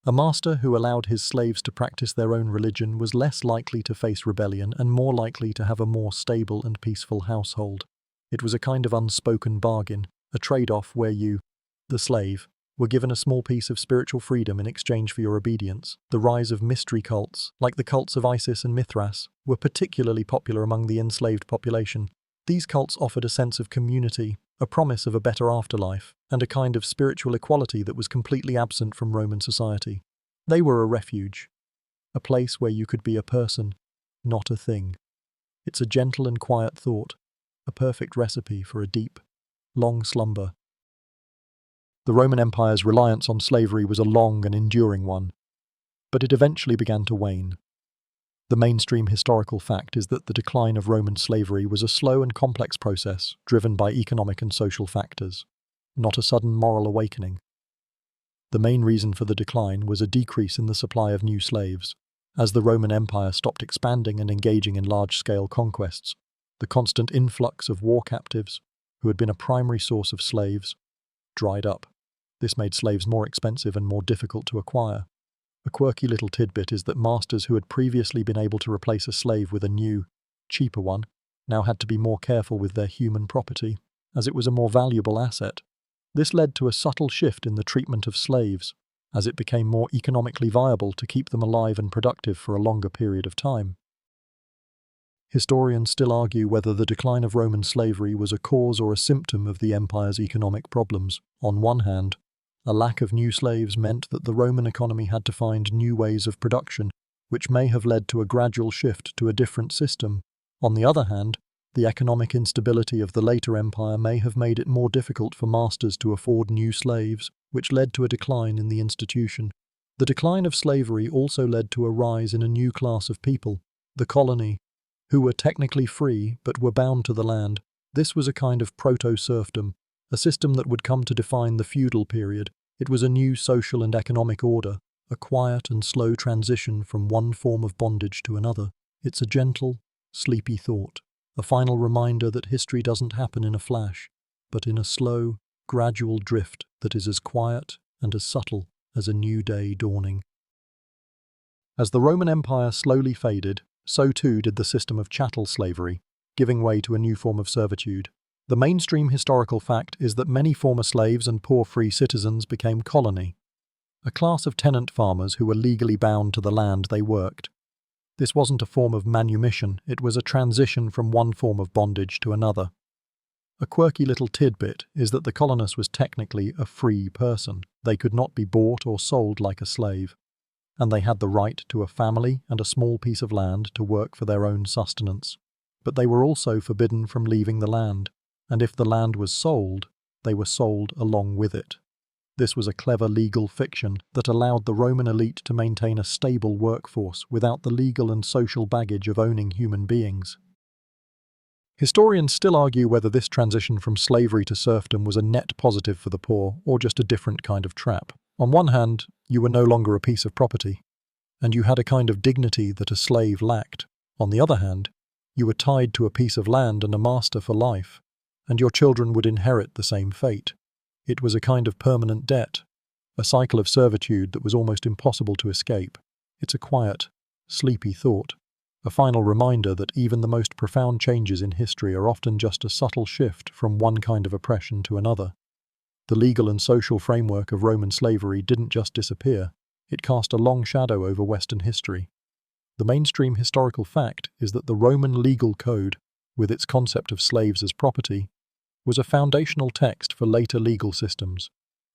A master who allowed his slaves to practice their own religion was less likely to face rebellion and more likely to have a more stable and peaceful household. It was a kind of unspoken bargain, a trade-off where you, the slave, were given a small piece of spiritual freedom in exchange for your obedience. The rise of mystery cults, like the cults of Isis and Mithras, were particularly popular among the enslaved population. These cults offered a sense of community, a promise of a better afterlife, and a kind of spiritual equality that was completely absent from Roman society. They were a refuge, a place where you could be a person, not a thing. It's a gentle and quiet thought, a perfect recipe for a deep, long slumber. The Roman Empire's reliance on slavery was a long and enduring one, but it eventually began to wane. The mainstream historical fact is that the decline of Roman slavery was a slow and complex process driven by economic and social factors, not a sudden moral awakening. The main reason for the decline was a decrease in the supply of new slaves. As the Roman Empire stopped expanding and engaging in large-scale conquests, the constant influx of war captives, who had been a primary source of slaves, dried up. This made slaves more expensive and more difficult to acquire. A quirky little tidbit is that masters who had previously been able to replace a slave with a new, cheaper one, now had to be more careful with their human property, as it was a more valuable asset. This led to a subtle shift in the treatment of slaves, as it became more economically viable to keep them alive and productive for a longer period of time. Historians still argue whether the decline of Roman slavery was a cause or a symptom of the empire's economic problems. On one hand, a lack of new slaves meant that the Roman economy had to find new ways of production, which may have led to a gradual shift to a different system. On the other hand, the economic instability of the later empire may have made it more difficult for masters to afford new slaves, which led to a decline in the institution. The decline of slavery also led to a rise in a new class of people, the colony, who were technically free but were bound to the land. This was a kind of proto-serfdom, a system that would come to define the feudal period. It was a new social and economic order, a quiet and slow transition from one form of bondage to another. It's a gentle, sleepy thought, a final reminder that history doesn't happen in a flash, but in a slow, gradual drift that is as quiet and as subtle as a new day dawning. As the Roman Empire slowly faded, so too did the system of chattel slavery, giving way to a new form of servitude. The mainstream historical fact is that many former slaves and poor free citizens became colony, a class of tenant farmers who were legally bound to the land they worked. This wasn't a form of manumission, it was a transition from one form of bondage to another. A quirky little tidbit is that the colonist was technically a free person. They could not be bought or sold like a slave, and they had the right to a family and a small piece of land to work for their own sustenance. But they were also forbidden from leaving the land, and if the land was sold, they were sold along with it. This was a clever legal fiction that allowed the Roman elite to maintain a stable workforce without the legal and social baggage of owning human beings. Historians still argue whether this transition from slavery to serfdom was a net positive for the poor or just a different kind of trap. On one hand, you were no longer a piece of property, and you had a kind of dignity that a slave lacked. On the other hand, you were tied to a piece of land and a master for life, and your children would inherit the same fate. It was a kind of permanent debt, a cycle of servitude that was almost impossible to escape. It's a quiet, sleepy thought, a final reminder that even the most profound changes in history are often just a subtle shift from one kind of oppression to another. The legal and social framework of Roman slavery didn't just disappear, it cast a long shadow over Western history. The mainstream historical fact is that the Roman legal code, with its concept of slaves as property, was a foundational text for later legal systems,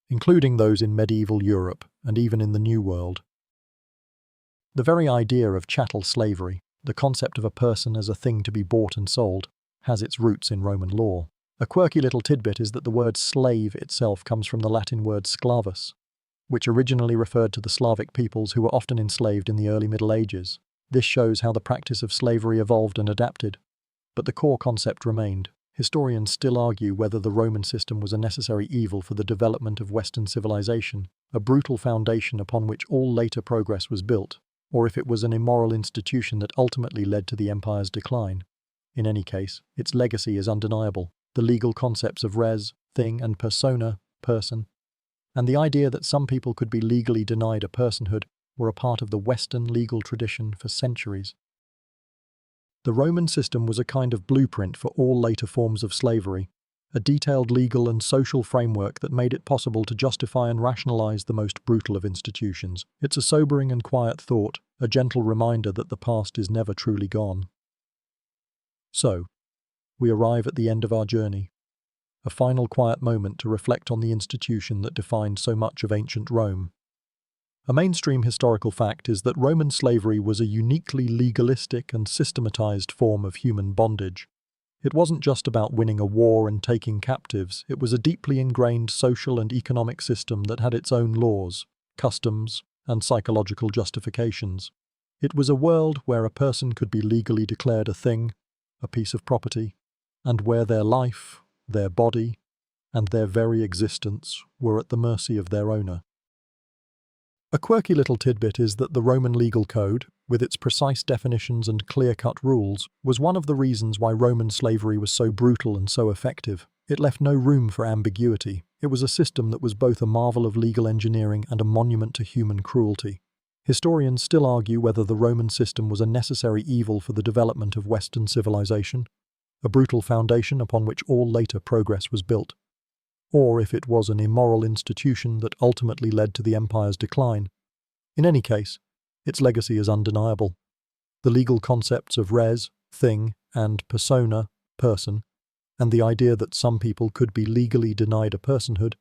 including those in medieval Europe and even in the New World. The very idea of chattel slavery, the concept of a person as a thing to be bought and sold, has its roots in Roman law. A quirky little tidbit is that the word slave itself comes from the Latin word sclavus, which originally referred to the Slavic peoples who were often enslaved in the early Middle Ages. This shows how the practice of slavery evolved and adapted. but the core concept remained. Historians still argue whether the Roman system was a necessary evil for the development of Western civilization, a brutal foundation upon which all later progress was built, or if it was an immoral institution that ultimately led to the empire's decline. In any case, its legacy is undeniable. The legal concepts of res, thing, and persona, person, and the idea that some people could be legally denied a personhood were a part of the Western legal tradition for centuries. The Roman system was a kind of blueprint for all later forms of slavery, a detailed legal and social framework that made it possible to justify and rationalize the most brutal of institutions. It's a sobering and quiet thought, a gentle reminder that the past is never truly gone. So, we arrive at the end of our journey, a final quiet moment to reflect on the institution that defined so much of ancient Rome. A mainstream historical fact is that Roman slavery was a uniquely legalistic and systematized form of human bondage. It wasn't just about winning a war and taking captives, it was a deeply ingrained social and economic system that had its own laws, customs, and psychological justifications. It was a world where a person could be legally declared a thing, a piece of property, and where their life, their body, and their very existence were at the mercy of their owner. A quirky little tidbit is that the Roman legal code, with its precise definitions and clear-cut rules, was one of the reasons why Roman slavery was so brutal and so effective. It left no room for ambiguity. It was a system that was both a marvel of legal engineering and a monument to human cruelty. Historians still argue whether the Roman system was a necessary evil for the development of Western civilization, a brutal foundation upon which all later progress was built, or if it was an immoral institution that ultimately led to the empire's decline. In any case, its legacy is undeniable. The legal concepts of res, thing, and persona, person, and the idea that some people could be legally denied a personhood,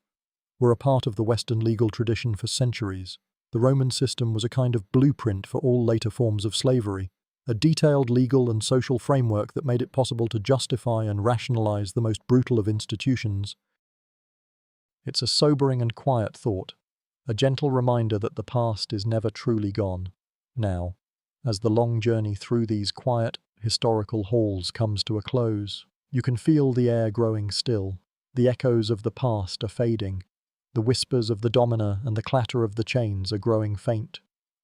were a part of the Western legal tradition for centuries. The Roman system was a kind of blueprint for all later forms of slavery, a detailed legal and social framework that made it possible to justify and rationalize the most brutal of institutions. It's a sobering and quiet thought, a gentle reminder that the past is never truly gone. Now, as the long journey through these quiet, historical halls comes to a close, you can feel the air growing still. The echoes of the past are fading. The whispers of the domina and the clatter of the chains are growing faint.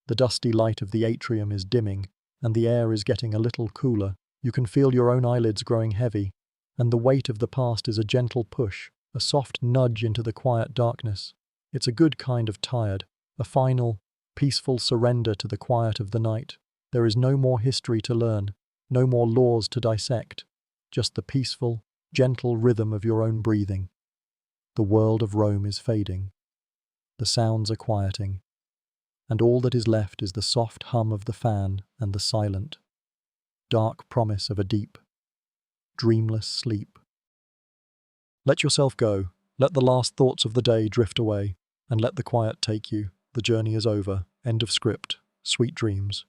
The dusty light of the atrium is dimming, and the air is getting a little cooler. You can feel your own eyelids growing heavy, and the weight of the past is a gentle push, a soft nudge into the quiet darkness. It's a good kind of tired, a final, peaceful surrender to the quiet of the night. There is no more history to learn, no more laws to dissect, just the peaceful, gentle rhythm of your own breathing. The world of Rome is fading. The sounds are quieting, and all that is left is the soft hum of the fan and the silent, dark promise of a deep, dreamless sleep. Let yourself go, let the last thoughts of the day drift away, and let the quiet take you. The journey is over. End of script. Sweet dreams.